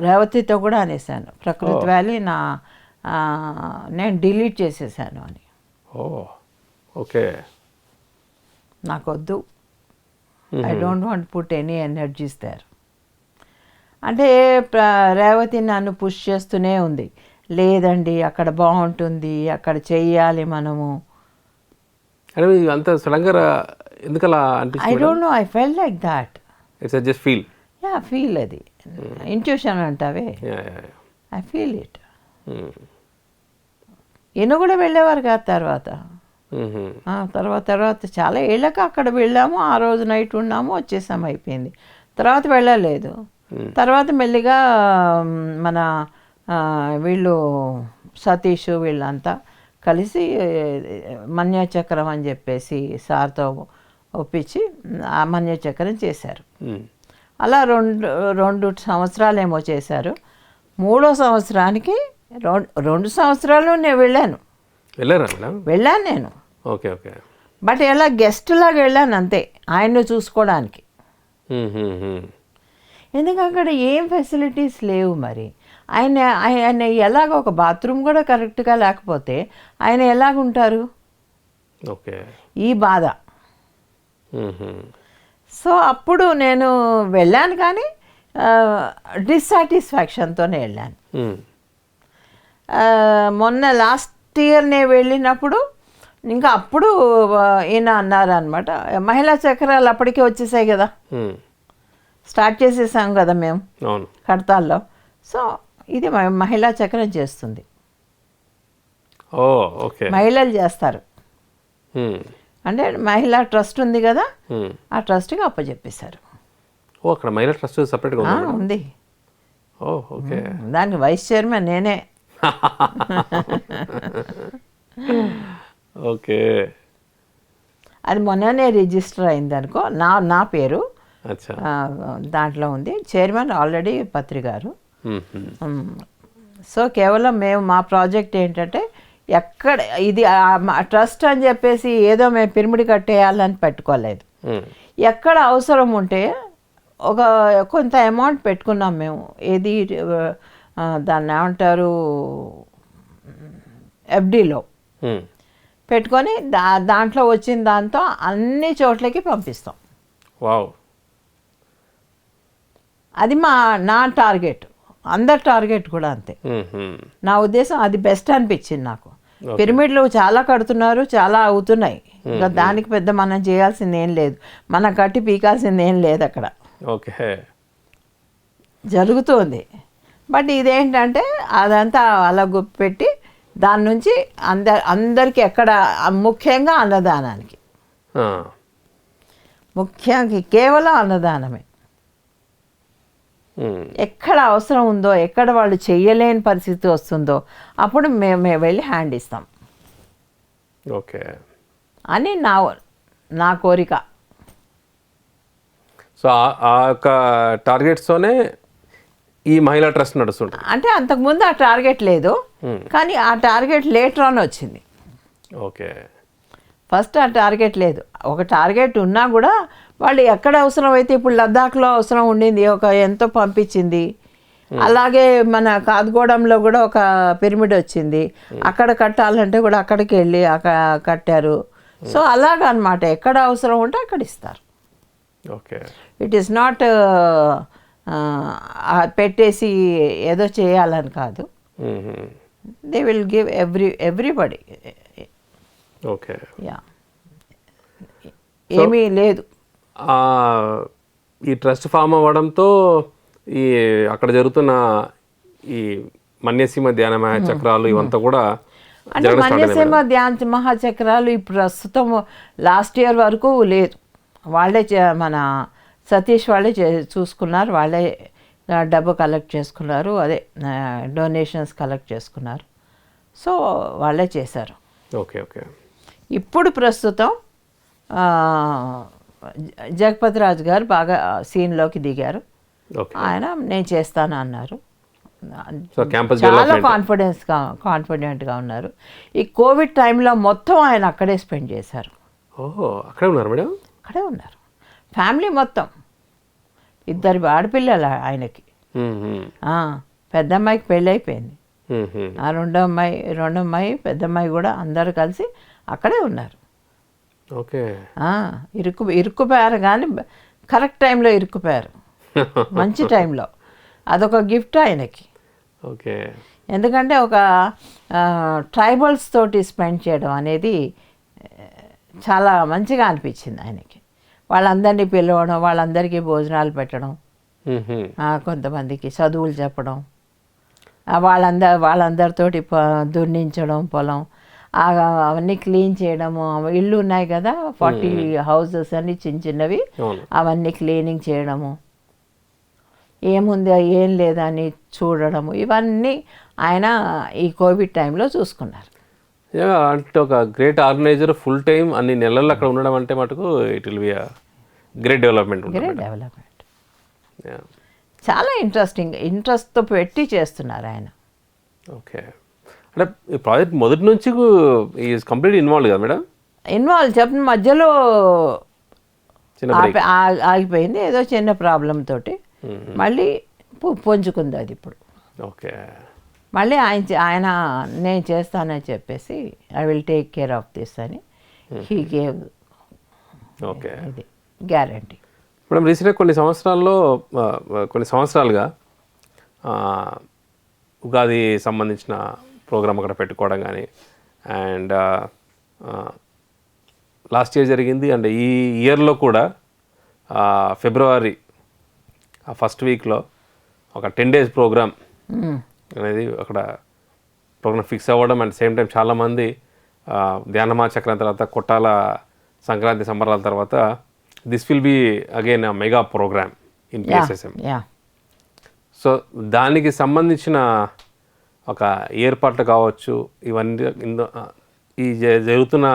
రేవతితో కూడా అనేసాను ప్రకృతి వ్యాలీ నేను డిలీట్ చేసేసాను అని. ఓకే, నాకు వద్దు, I don't want put any energies there. అంటే రేవతి నన్ను పుష్ చేస్తూనే ఉంది, లేదండి అక్కడ బాగుంటుంది, అక్కడ చెయ్యాలి మనము. అంటే అంత సడన్గా ఎందుకు అలా అనిపిస్తుంది? I don't know, I felt like that. It's just feel. Yeah, feel, అది ఇంట్యూషన్ అంటావే, ఐ ఫీల్ ఇట్. ఈయన కూడా వెళ్ళేవారు కాదు తర్వాత తర్వాత చాలా ఏళ్ళక అక్కడ వెళ్ళాము, ఆ రోజు నైట్ ఉన్నాము, వచ్చేసాము, అయిపోయింది. తర్వాత వెళ్ళలేదు. తర్వాత మెల్లిగా మన వీళ్ళు సతీష్ వీళ్ళంతా కలిసి మన్యచక్రం అని చెప్పేసి సార్తో ఒప్పించి ఆ మన్యచక్రం చేశారు. అలా రెండు సంవత్సరాలు ఏమో చేశారు. 3వ సంవత్సరానికి 2 సంవత్సరాలు నేను వెళ్ళాను నేను. Okay okay. బట్ ఎలా గెస్ట్ లాగా వెళ్ళాను అంతే, ఆయన్ని చూసుకోవడానికి. ఎందుకంటే అక్కడ ఏం ఫెసిలిటీస్ లేవు. మరి ఆయన ఎలాగ ఒక బాత్రూమ్ కూడా కరెక్ట్గా లేకపోతే ఆయన ఎలాగుంటారు? ఓకే, ఈ బాధ. సో అప్పుడు నేను వెళ్ళాను, కానీ డిస్సాటిస్ఫాక్షన్తోనే వెళ్ళాను. మొన్న లాస్ట్ ఇయర్ నేను వెళ్ళినప్పుడు ఇంకా అప్పుడు ఈయన అన్నారు అనమాట, మహిళా చక్రాలు అప్పటికే వచ్చేసాయి కదా, స్టార్ట్ చేసేసాం కదా మేము కడతాల్లో. సో ఇది మహిళా చక్రం చేస్తుంది, మహిళలు చేస్తారు. అంటే మహిళా ట్రస్ట్ ఉంది కదా, ఆ ట్రస్ట్కి అప్పచెప్పేశారు. అక్కడ మహిళా ట్రస్ట్ సపరేట్గా ఉంది. ఓకే, దానికి వైస్ చైర్మన్ నేనే. ఓకే, అది మొన్ననే రిజిస్టర్ అయింది అనుకో, నా పేరు దాంట్లో ఉంది. చైర్మన్ ఆల్రెడీ పత్రి గారు. సో కేవలం మేము మా ప్రాజెక్ట్ ఏంటంటే, ఎక్కడ ఇది ట్రస్ట్ అని చెప్పేసి ఏదో మేము పిరమిడ్ కట్టేయాలని పెట్టుకోలేదు. ఎక్కడ అవసరం ఉంటే కొంత అమౌంట్ పెట్టుకున్నాం మేము. ఏది దాన్ని ఏమంటారు, ఎఫ్డీలో పెట్టుకొని దాంట్లో వచ్చిన దాంతో అన్ని చోట్లకి పంపిస్తాం. అది నా టార్గెట్, అందరి టార్గెట్ కూడా అంతే. నా ఉద్దేశం అది బెస్ట్ అనిపించింది నాకు. పిరమిడ్లు చాలా కడుతున్నారు, చాలా అవుతున్నాయి, ఇంకా దానికి పెద్ద మనం చేయాల్సింది ఏం లేదు, మనం కట్టి పీకాల్సింది ఏం లేదు, అక్కడ జరుగుతుంది. బట్ ఇదేంటంటే అదంతా అలా పెట్టి దాని నుంచి అందరికీ ఎక్కడ, ముఖ్యంగా అన్నదానానికి, ముఖ్యంగా కేవలం అన్నదానమే. ఎక్కడ అవసరం ఉందో, ఎక్కడ వాళ్ళు చెయ్యలేని పరిస్థితి వస్తుందో అప్పుడు మేము వెళ్ళి హ్యాండ్ ఇస్తాం. ఓకే అని నా కోరిక. సో ఆ యొక్క టార్గెట్స్తోనే ఈ మహిళా ట్రస్ట్ నడుస్తుంటుంది. అంటే అంతకుముందు ఆ టార్గెట్ లేదు, కానీ ఆ టార్గెట్ లేటర్ ఆన్ వచ్చింది. ఓకే, ఫస్ట్ ఆ టార్గెట్ లేదు. ఒక టార్గెట్ ఉన్నా కూడా వాళ్ళు ఎక్కడ అవసరం అయితే, ఇప్పుడు లద్దాఖ్లో అవసరం ఉండింది, ఎంతో పంపించింది. అలాగే మన కాద్గోడంలో కూడా ఒక పిరమిడ్ వచ్చింది, అక్కడ కట్టాలంటే కూడా అక్కడికి వెళ్ళి కట్టారు. సో అలాగనమాట, ఎక్కడ అవసరం ఉంటే అక్కడ ఇస్తారు. ఓకే, ఇట్ ఈస్ నాట్ పెట్టేసి ఏదో చేయాలని కాదు. They will give everybody. Okay. Yeah, ఏమీ లేదు. ఈ ట్రస్ట్ ఫామ్ అవ్వడంతో ఈ అక్కడ జరుగుతున్న ఈ మన్యసీమ ధ్యాన చక్రాలు ఇవంతా కూడా అంటే మన్యసీమ ధ్యాన మహాచక్రాలు ఇప్పుడు ప్రస్తుతం లాస్ట్ ఇయర్ వరకు లేదు. వాళ్ళే మన సతీష్ వాళ్ళే చూసుకున్నారు, వాళ్ళే డబ్బు కలెక్ట్ చేసుకున్నారు, అదే డొనేషన్స్ కలెక్ట్ చేసుకున్నారు. సో వాళ్ళే చేశారు. ఓకే. ఓకే. ఇప్పుడు ప్రస్తుతం జగపతి రాజు గారు బాగా సీన్లోకి దిగారు. ఆయన నేను చేస్తాను అన్నారు. చాలా కాన్ఫిడెంట్గా ఉన్నారు. ఈ కోవిడ్ టైంలో మొత్తం ఆయన అక్కడే స్పెండ్ చేశారు. అక్కడే ఉన్నారు మేడం? అక్కడే ఉన్నారు, ఫ్యామిలీ మొత్తం. 2 ఆడపిల్లలు ఆయనకి. పెద్దమ్మాయికి పెళ్ళి అయిపోయింది. రెండో అమ్మాయి పెద్దమ్మాయి కూడా అందరూ కలిసి అక్కడే ఉన్నారు. ఓకే. ఇరుక్కుపోయారు కానీ కరెక్ట్ టైంలో ఇరుక్కుపోయారు, మంచి టైంలో. అదొక గిఫ్ట్ ఆయనకి. ఓకే. ఎందుకంటే ఒక ట్రైబల్స్ తోటి స్పెండ్ చేయడం అనేది చాలా మంచిగా అనిపించింది ఆయనకి. వాళ్ళందరినీ పిలవడం, వాళ్ళందరికీ భోజనాలు పెట్టడం, కొంతమందికి చదువులు చెప్పడం, వాళ్ళందరితోటి దున్నించడం పొలం, అవన్నీ క్లీన్ చేయడము. ఇళ్ళు ఉన్నాయి కదా, 40 హౌసెస్ అన్ని చిన్నవి, అవన్నీ క్లీనింగ్ చేయడము, ఏముంది ఏం లేదని చూడడము, ఇవన్నీ ఆయన ఈ కోవిడ్ టైంలో చూసుకున్నారు. అంటే ఒక గ్రేట్ ఆర్గనైజర్ ఫుల్ టైం అన్ని నెలలు అక్కడ ఉండడం అంటే మటుకు it will be great development. చాలా ఇంట్రెస్ట్తో పెట్టి చేస్తున్నారు ఆయన. ఓకే. అంటే ఈ ప్రాజెక్ట్ మొదటి నుంచి ఈజ్ కంప్లీట్ ఇన్వాల్వ్ కదా మేడం? చెప్పిన మధ్యలో ఆగిపోయింది ఏదో చిన్న ప్రాబ్లం తోటి. మళ్ళీ పుంజుకుంది అది ఇప్పుడు. ఓకే. మళ్ళీ ఆయన నేను చేస్తానని చెప్పేసి I will take care of this అని హీ గేవ్. ఓకే. ఇది గ్యారంటీ. మేడం రీసెంట్గా కొన్ని సంవత్సరాలుగా ఉగాది సంబంధించిన ప్రోగ్రామ్ అక్కడ పెట్టుకోవడం కానీ, అండ్ లాస్ట్ ఇయర్ జరిగింది, అండ్ ఈ ఇయర్లో కూడా ఫిబ్రవరి ఫస్ట్ వీక్లో ఒక 10 days ప్రోగ్రామ్ అనేది అక్కడ ప్రోగ్రామ్ ఫిక్స్ అవ్వడం. అండ్ సేమ్ టైం చాలామంది ధ్యానమా చక్రం తర్వాత కొట్టాల సంక్రాంతి సంబరాల తర్వాత this will be again mega program in PSSM. So దానికి సంబంధించిన ఒక ఏర్పాట్లు కావచ్చు, ఇవన్నీ ఈ జరుగుతున్న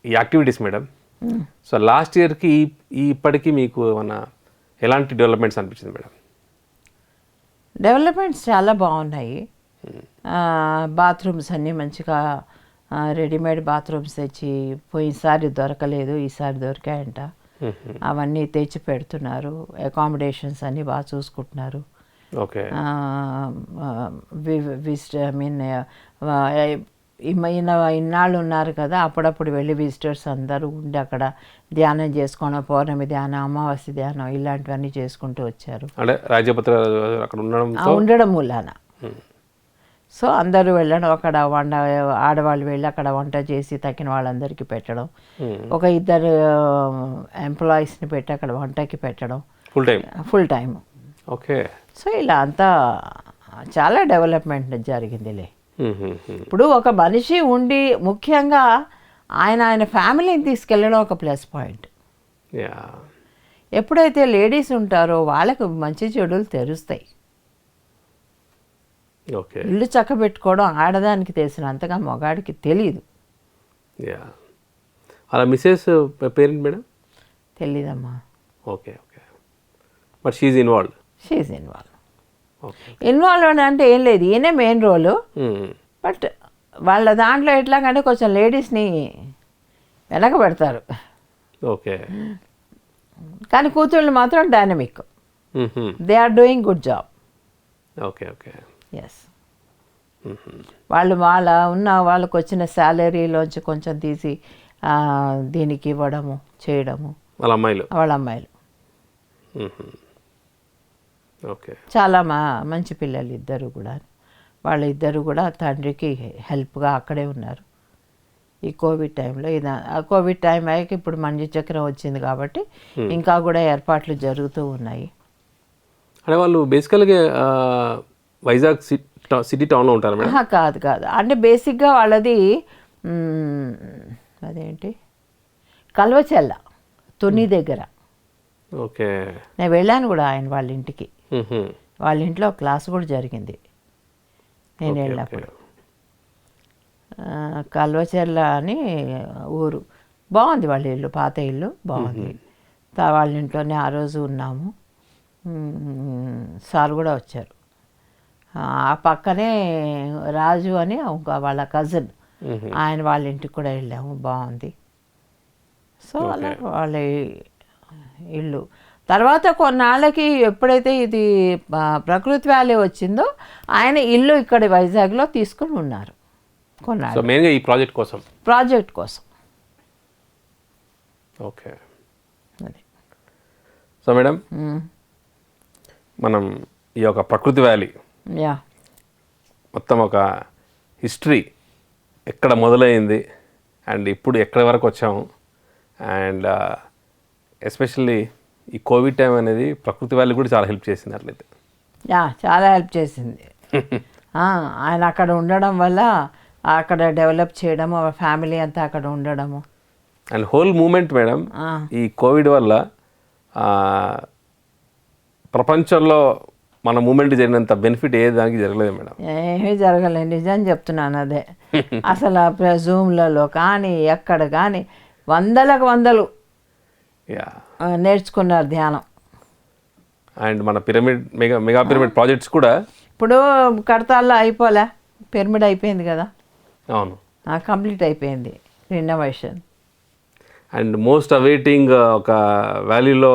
ఈ యాక్టివిటీస్ మేడం. సో లాస్ట్ ఇయర్కి ఇప్పటికీ మీకు ఏమన్నా ఎలాంటి డెవలప్మెంట్స్ అనిపించింది మేడం? డెవలప్మెంట్స్ చాలా బాగున్నాయి. బాత్రూమ్స్ అన్నీ మంచిగా రెడీమేడ్ బాత్రూమ్స్ తెచ్చి, పోయినసారి దొరకలేదు ఈసారి దొరికాయంట, అవన్నీ తెచ్చి పెడుతున్నారు. అకామిడేషన్స్ అన్నీ బాగా చూసుకుంటున్నారు. ఓకే. ఇన్నాళ్ళు ఉన్నారు కదా, అప్పుడప్పుడు వెళ్ళి విజిటర్స్ అందరూ ఉండి అక్కడ ధ్యానం చేసుకోవడం, పౌర్ణమి ధ్యానం, అమావాస్య ధ్యానం ఇలాంటివన్నీ చేసుకుంటూ వచ్చారు. అంటే రాజ్యపత్ర అక్కడ ఉండడం మూలాన. సో అందరూ వెళ్ళడం, అక్కడ ఆడవాళ్ళు వెళ్ళి అక్కడ వంట చేసి తక్కిన వాళ్ళందరికీ పెట్టడం, ఒక 2 ఎంప్లాయీస్ని పెట్టి అక్కడ వంటకి పెట్టడం ఫుల్ టైం. ఓకే. సో ఇలా అంతా చాలా డెవలప్మెంట్ జరిగిందిలే. ఇప్పుడు ఒక మనిషి ఉండి ముఖ్యంగా ఆయన ఫ్యామిలీని తీసుకెళ్ళడం ఒక ప్లస్ పాయింట్. ఎప్పుడైతే లేడీస్ ఉంటారో వాళ్ళకు మంచి చెడులు తెలుస్తాయి. ఇల్లు చక్కబెట్టుకోవడం ఆడదానికి తెలిసినంతగా మగాడికి తెలియదు. అలా మిస్సెస్ పేరెంట్ మేడం? తెలీదమ్మా. Okay. Okay. But she involved. Involve అంటే ఏం లేదు, ఈయనే మెయిన్ రోలు. బట్ వాళ్ళ దాంట్లో ఎట్లాగంటే కొంచెం లేడీస్ని వెనకబెడతారు. ఓకే. కానీ కూతుళ్ళు మాత్రం dynamic. They are doing good job. Okay. Okay. Yes. వాళ్ళకు వచ్చిన శాలరీలోంచి కొంచెం తీసి దీనికి ఇవ్వడము, చేయడము వాళ్ళ అమ్మాయిలు. ఓకే. చాలా మంచి పిల్లలు ఇద్దరు కూడా. వాళ్ళిద్దరు కూడా తండ్రికి హెల్ప్గా అక్కడే ఉన్నారు ఈ కోవిడ్ టైంలో. ఆ కోవిడ్ టైం అయ్యాక ఇప్పుడు మంజు చక్రం వచ్చింది కాబట్టి ఇంకా కూడా ఏర్పాట్లు జరుగుతూ ఉన్నాయి. అంటే వాళ్ళు బేసికల్గా వైజాగ్ సిటీ టౌన్లో ఉంటారు మేడం? కాదు అంటే బేసిక్గా వాళ్ళది అదేంటి కల్వచెల్ల తుని దగ్గర. ఓకే. నేను వెళ్ళాను కూడా ఆయన వాళ్ళ ఇంటికి. వాళ్ళ ఇంట్లో క్లాస్ కూడా జరిగింది నేను వెళ్ళినప్పుడు. కల్వచెర్ల అని ఊరు. బాగుంది వాళ్ళ ఇల్లు, పాత ఇల్లు బాగుంది. వాళ్ళ ఇంట్లోనే ఆ రోజు ఉన్నాము. సార్ కూడా వచ్చారు. ఆ పక్కనే రాజు అని వాళ్ళ కజిన్, ఆయన వాళ్ళ ఇంటికి కూడా వెళ్ళాము, బాగుంది. సో అలా వాళ్ళ ఇల్లు. తర్వాత కొన్నాళ్ళకి ఎప్పుడైతే ఇది ప్రకృతి వ్యాలీ వచ్చిందో ఆయన ఇల్లు ఇక్కడ వైజాగ్లో తీసుకుని ఉన్నారు కొన్నాళ్ళు. మెయిన్గా ఈ ప్రాజెక్ట్ కోసం. ఓకే. అది సో మేడం, మనం ఈ యొక్క ప్రకృతి వ్యాలీ మొత్తం ఒక హిస్టరీ ఎక్కడ మొదలైంది అండ్ ఇప్పుడు ఎక్కడి వరకు వచ్చాము, అండ్ ఎస్పెషల్లీ ఈ కోవిడ్ టైం అనేది ప్రకృతి వ్యాలీ కూడా చాలా హెల్ప్ చేసింది. అట్లయితే చాలా హెల్ప్ చేసింది. ఆయన అక్కడ ఉండడం వల్ల అక్కడ డెవలప్ చేయడము, ఫ్యామిలీ అంతా అక్కడ ఉండడము అండ్ హోల్ మూమెంట్ మేడం. ఈ కోవిడ్ వల్ల ప్రపంచంలో మన మూమెంట్ జరిగినంత బెనిఫిట్ ఏ దానికి జరగలేదు మేడం. ఏమీ జరగలేదు, నిజం చెప్తున్నాను. అదే అసలు జూమ్లలో కానీ ఎక్కడ కానీ వందలు నేర్చుకున్నారు ధ్యానం. అండ్ మన పిరమిడ్ మెగా పిరమిడ్ ప్రాజెక్ట్స్ కూడా ఇప్పుడు కడతాల్లో అయిపోలే, పిరమిడ్ అయిపోయింది కదా. అవును, కంప్లీట్ అయిపోయింది రినోవేషన్. అండ్ మోస్ట్ అవైటింగ్ ఒక వ్యాలీలో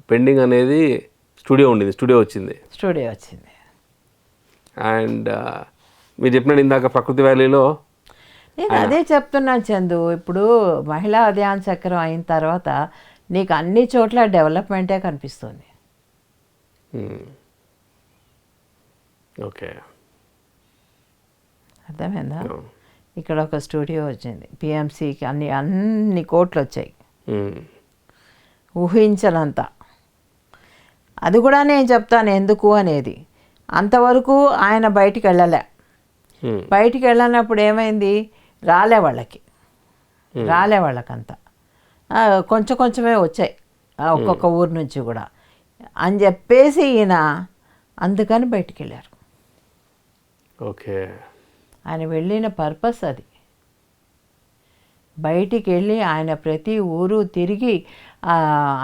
పెండింగ్ అనేది స్టూడియో వచ్చింది. అండ్ మీరు చెప్పినట్టు ఇందాక ప్రకృతి వ్యాలీలో నేను అదే చెప్తున్నాను చందు. ఇప్పుడు మహిళా ధ్యాన చక్రం అయిన తర్వాత నీకు అన్ని చోట్ల డెవలప్మెంటే కనిపిస్తుంది. ఓకే, అర్థమైందా? ఇక్కడ ఒక స్టూడియో వచ్చింది, పిఎంసికి అన్ని కోట్లు వచ్చాయి, ఊహించనంత. అది కూడా నేను చెప్తాను ఎందుకు అనేది. అంతవరకు ఆయన బయటికి వెళ్ళనప్పుడు ఏమైంది, రాలే వాళ్ళకంతా కొంచెం కొంచెమే వచ్చాయి ఒక్కొక్క ఊరు నుంచి కూడా అని చెప్పేసి ఈయన అందుకని బయటికి వెళ్ళారు. ఓకే, ఆయన వెళ్ళిన పర్పస్ అది. బయటికి వెళ్ళి ఆయన ప్రతి ఊరు తిరిగి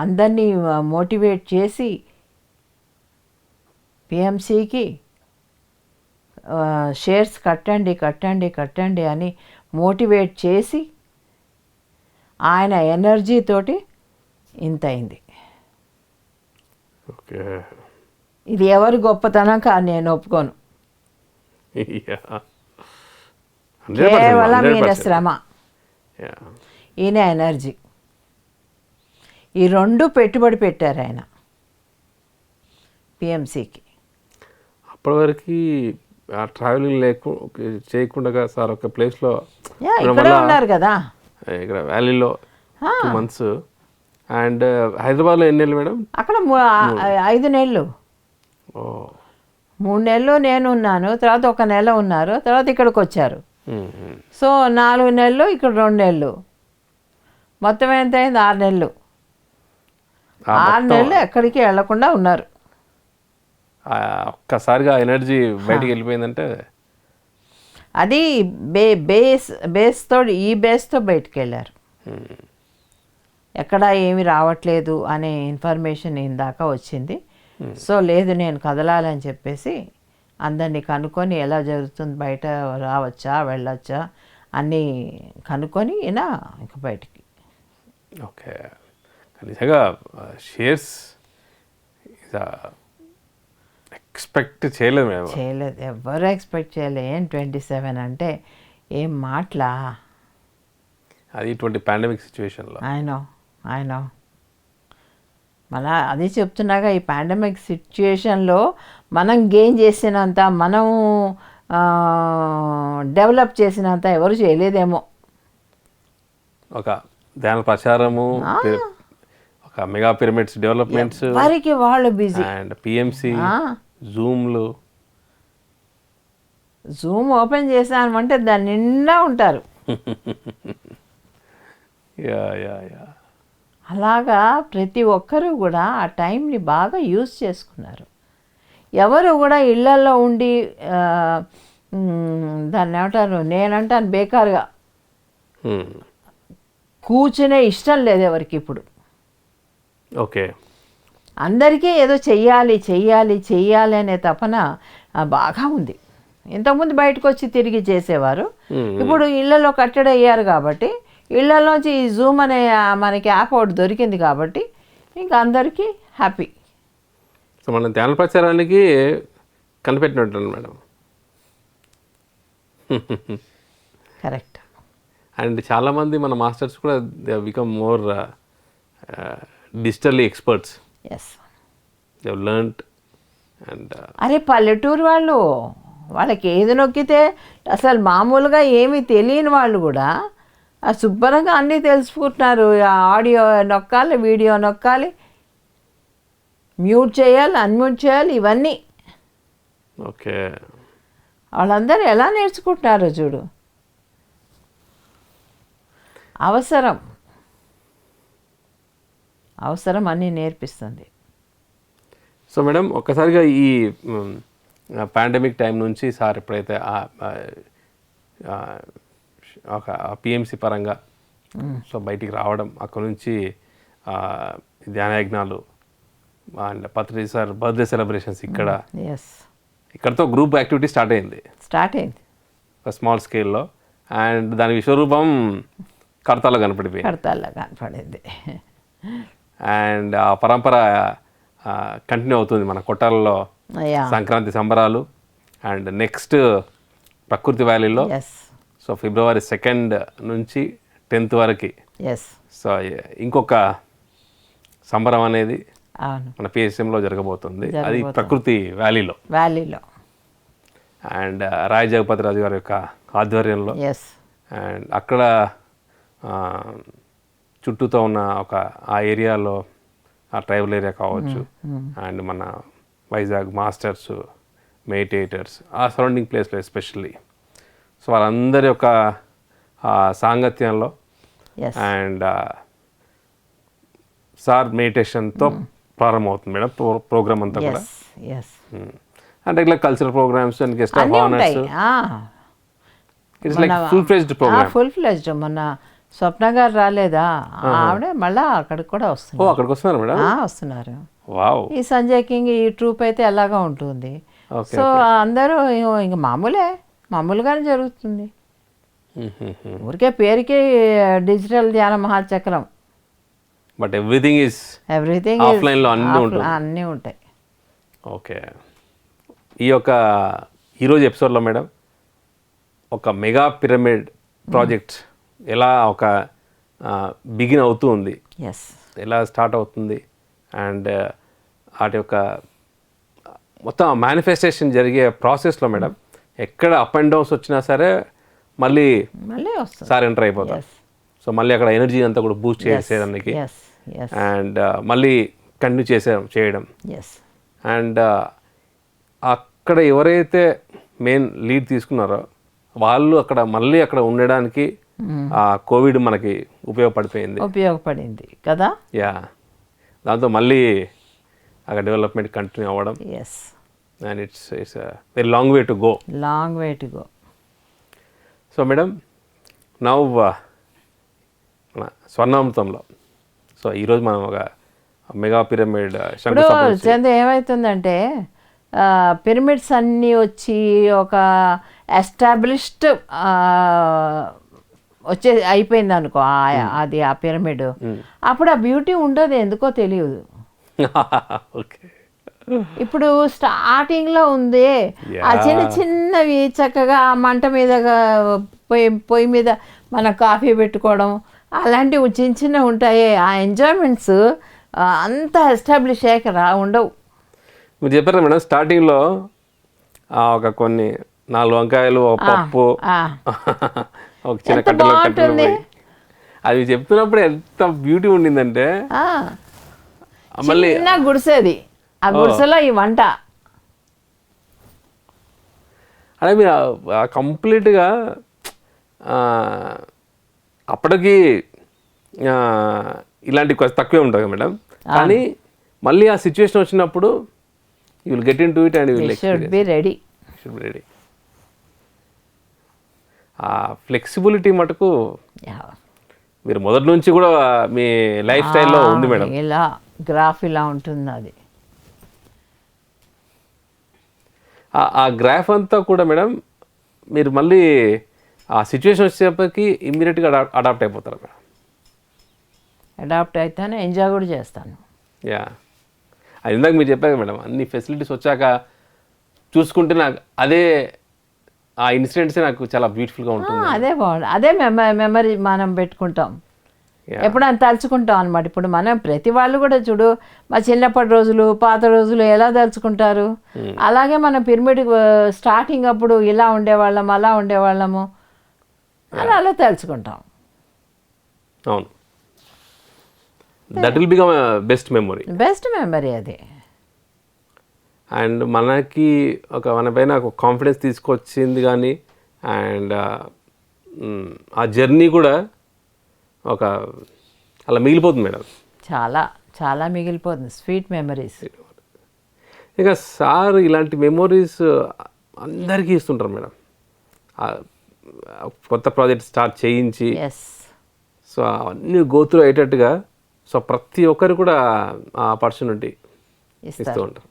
అందరినీ మోటివేట్ చేసి పిఎంసికి షేర్స్ కట్టండి అని మోటివేట్ చేసి ఆయన ఎనర్జీతోటి ఇంత అయింది. ఇది ఎవరి గొప్పతనం కాదు, నేను ఒప్పుకోను. కేవలం ఈయన శ్రమ, ఈయన ఎనర్జీ, ఈ రెండు పెట్టుబడి పెట్టారు ఆయన పిఎంసికి. అప్పటి వరకు ట్రావెలింగ్ చేయకుండా సార్ ఒక ప్లేస్లో ఉన్నారు కదా, ఇక్కడ వ్యాలీలో 2 months. అండ్ హైదరాబాద్లో ఎన్ని నెలలు మేడం? అక్కడ 5 నెలలు. 3 నెలలు నేను ఉన్నాను, తర్వాత 1 నెల ఉన్నారు, తర్వాత ఇక్కడికి వచ్చారు. సో 4 నెలలు, ఇక్కడ 2 నెలలు, మొత్తం ఎంత అయింది? 6 నెలలు. 6 నెలలు ఎక్కడికి వెళ్లకుండా ఉన్నారు. ఒక్కసారిగా ఎనర్జీ బయటికి వెళ్ళిపోయిందంటే అది బేస్తో బయటికి వెళ్ళారు. ఎక్కడ ఏమి రావట్లేదు అనే ఇన్ఫర్మేషన్ ఇందాక వచ్చింది. సో లేదు, నేను కదలాలని చెప్పేసి అందరినీ కనుక్కొని ఎలా జరుగుతుంది, బయట రావచ్చా వెళ్ళొచ్చా అన్నీ కనుక్కొని ఈయన ఇంక బయటికి. ఓకే, నిజంగా షేర్స్ ఎక్స్పెక్ట్ చేయలేదు మేము. ఎవరు ఎక్స్పెక్ట్ చేయలేదు. ఏం 27 అంటే ఏం మాటలా, అది ఇటువంటి పాండమిక్ సిచ్యువేషన్లో. ఆయన మన అది చెప్తున్నాగా, ఈ పాండమిక్ సిచ్యుయేషన్లో మనం గెయిన్ చేసినంత, మనం డెవలప్ చేసినంత ఎవరు చేయలేదేమో. ఒక ధ్యాన ప్రచారము, ఒక మెగా పిరమిడ్స్ డెవలప్మెంట్స్, వారికి వాళ్ళు బిజీ. అండ్ పిఎంసి, జూమ్లు. జూమ్ ఓపెన్ చేసామంటే దాని నిండా ఉంటారు. యా యా యా అలాగా ప్రతి ఒక్కరూ కూడా ఆ టైంని బాగా యూజ్ చేసుకున్నారు. ఎవరు కూడా ఇళ్లలో ఉండి దాన్ని ఏమంటారు, నేనంటాను బేకారుగా కూర్చునే ఇష్టం లేదు ఎవరికి ఇప్పుడు. ఓకే, అందరికీ ఏదో చెయ్యాలి చెయ్యాలి చెయ్యాలి అనే తపన బాగా ఉంది. ఇంతకుముందు బయటకు వచ్చి తిరిగి చేసేవారు, ఇప్పుడు ఇళ్లలో కట్టడి అయ్యారు కాబట్టి ఇళ్లలోంచి ఈ జూమ్ అనే మనకి యాప్ ఒకటి దొరికింది కాబట్టి ఇంకా అందరికీ హ్యాపీ. సో మన ధ్యాన ప్రచారానికి కనిపెట్టినట్టు మేడం. కరెక్ట్. అండ్ చాలామంది మన మాస్టర్స్ కూడా they become more digitally experts. Yes, they learned. And అరే పల్లెటూరు వాళ్ళు, వాళ్ళకి ఏది నొక్కితే అసలు మామూలుగా ఏమీ తెలియని వాళ్ళు కూడా శుభ్రంగా అన్నీ తెలుసుకుంటున్నారు. ఆడియో నొక్కాలి, వీడియో నొక్కాలి, మ్యూట్ చేయాలి, అన్మ్యూట్ చేయాలి, ఇవన్నీ. ఓకే, వాళ్ళందరూ ఎలా నేర్చుకుంటున్నారో చూడు. అవసరం అవసరం అన్నీ నేర్పిస్తుంది. సో మేడం, ఒక్కసారిగా ఈ పాండమిక్ టైం నుంచి సార్ ఎప్పుడైతే ఒక పిఎంసి పరంగా సో బయటికి రావడం, అక్కడ నుంచి ధ్యానయజ్ఞాలు and Patri sir birthday celebrations ఇక్కడ, ఇక్కడతో గ్రూప్ యాక్టివిటీ స్టార్ట్ అయింది ఒక స్మాల్ స్కేల్లో. అండ్ దాని విశ్వరూపం కడతాలో కనపడింది. అండ్ ఆ పరంపర కంటిన్యూ అవుతుంది మన కొట్టాలలో సంక్రాంతి సంబరాలు. అండ్ నెక్స్ట్ ప్రకృతి వ్యాలీలో సో February 2 నుంచి 10th వరకు సో ఇంకొక సంబరం అనేది మన పిఎస్ఎంలో జరగబోతుంది. అది ప్రకృతి వ్యాలీలో. అండ్ రాయ్ జగపతి రాజు గారి యొక్క ఆధ్వర్యంలో. అండ్ అక్కడ చుట్టూతో ఉన్న ఆ ఏరియాలో, ఆ ట్రైబల్ ఏరియా కావచ్చు, అండ్ మన వైజాగ్ మాస్టర్స్, మెడిటేటర్స్, ఆ సరౌండింగ్ ప్లేస్లో ఎస్పెషల్లీ సో వాళ్ళందరి యొక్క సాంగత్యంలో అండ్ సార్ మెడిటేషన్తో ప్రారంభమవుతుంది మేడం ప్రోగ్రామ్ అంతా కూడా. And regular cultural programs and guest of honours. It's like full fledged. మొన్న స్వప్న గారు రాలేదా, ఆవిడ మళ్ళీ అక్కడికి కూడా వస్తున్నారు. అక్కడికి వస్తున్నారు మేడం? వస్తున్నారు. వావ్. ఈ సంజయ్ కింగ్ ఈ ట్రూప్ అయితే ఎలాగా ఉంటుంది. సో అందరూ ఇంక మామూలుగానే జరుగుతుంది. ఊరికే పేరుకి డిజిటల్ ధ్యాన మహాచక్రం, బట్ ఎవ్రీథింగ్ ఆఫ్లైన్లో అన్నీ ఉంటాయి. ఓకే. ఈరోజు ఎపిసోడ్లో మేడం ఒక మెగా పిరమిడ్ ప్రాజెక్ట్ ఎలా బిగిన్ అవుతూ ఉంది, ఎలా స్టార్ట్ అవుతుంది, అండ్ వాటి యొక్క మొత్తం మేనిఫెస్టేషన్ జరిగే ప్రాసెస్లో మేడం ఎక్కడ అప్ అండ్ డౌన్స్ వచ్చినా సరే మళ్ళీ సార్ ఎంటర్ అయిపోతారు. సో మళ్ళీ అక్కడ ఎనర్జీ అంతా కూడా బూస్ట్ చేసేదానికి అండ్ మళ్ళీ కంటిన్యూ చేయడం. అండ్ అక్కడ ఎవరైతే మెయిన్ లీడ్ తీసుకున్నారో వాళ్ళు మళ్ళీ అక్కడ ఉండడానికి ఆ కోవిడ్ మనకి ఉపయోగపడింది కదా. దాంతో మళ్ళీ అక్కడ డెవలప్మెంట్ కంటిన్యూ అవ్వడం. And it's very long way to go. So madam, now మన స్వర్ణామృతంలో సో ఈరోజు మనం ఒక మెగా పిరమిడ్ ఏమవుతుందంటే పిరమిడ్స్ అన్నీ వచ్చి ఒక ఎస్టాబ్లిష్డ్ అయిపోయింది అనుకో అది ఆ పిరమిడ్, అప్పుడు ఆ బ్యూటీ ఉండదు, ఎందుకో తెలియదు. ఇప్పుడు స్టార్టింగ్లో ఉంది ఆ చిన్నవి చక్కగా మంట మీద పొయ్యి మీద మనం కాఫీ పెట్టుకోవడం అలాంటివి చిన్న ఉంటాయి. ఆ ఎంజాయ్మెంట్స్ అంతా ఎస్టాబ్లిష్ అయ్యాక ఉండవు. మీరు చెప్పారు మేడం స్టార్టింగ్లో ఒక కొన్ని 4 వంకాయలు, ఒక పప్పు, ఒక చిన్న కట్టెలు అది చెప్తున్నప్పుడు ఎంత బ్యూటీ ఉండిందంటే మళ్ళీ చిన్న గుడిసేది, ఆ గుడిసెలో ఈ వంట. అదే మీరు కంప్లీట్గా అప్పటికి ఇలాంటి కొంచెం తక్కువే ఉంటుంది కదా మేడం, కానీ మళ్ళీ ఆ సిచ్యువేషన్ వచ్చినప్పుడు you will get in to it and you will should be ready. ఆ ఫ్లెక్సిబిలిటీ మటుకు మీరు మొదటి నుంచి కూడా మీ లైఫ్ స్టైల్లో ఉంది మేడం. ఇలా గ్రాఫ్ ఇలా ఉంటుంది అది. ఆ గ్రాఫ్ అంతా కూడా మేడం మీరు మళ్ళీ ఆ సిచ్యువేషన్ వచ్చేప్పటికి ఇమ్మీడియట్గా అడాప్ట్ అయిపోతారు మేడం. అడాప్ట్ అయితేనే ఎంజాయ్ కూడా చేస్తాను. యా, అది ఇందాక మీరు చెప్పారు మేడం, అన్ని ఫెసిలిటీస్ వచ్చాక చూసుకుంటే నాకు అదే ఆ ఇన్సిడెంట్సే నాకు చాలా బ్యూటిఫుల్గా ఉంటుంది. అదే బాగుంది, అదే మెమరీ మనం పెట్టుకుంటాం, ఎప్పుడైనా తలుచుకుంటాం అనమాట. ఇప్పుడు మనం ప్రతి వాళ్ళు కూడా చూడు, మా చిన్నప్పటి రోజులు, పాత రోజులు ఎలా తలుచుకుంటారు, అలాగే మనం పిరమిడ్ స్టార్టింగ్ అప్పుడు ఇలా ఉండేవాళ్ళం, అలా ఉండేవాళ్ళము, అలా తలుచుకుంటాం. అవును, that will become best memory అది. అండ్ మనకి మన పైన ఒక కాన్ఫిడెన్స్ తీసుకొచ్చింది కానీ, అండ్ ఆ జర్నీ కూడా ఒక అలా మిగిలిపోతుంది మేడం. చాలా చాలా మిగిలిపోతుంది, స్వీట్ మెమరీస్. ఇక సార్ ఇలాంటి మెమొరీస్ అందరికీ ఇస్తుంటారు మేడం, కొత్త ప్రాజెక్ట్ స్టార్ట్ చేయించి. సో అవన్నీ గోత్రు అయ్యేటట్టుగా సో ప్రతి ఒక్కరు కూడా ఆ ఆపర్చునిటీ ఇస్తూ ఉంటారు.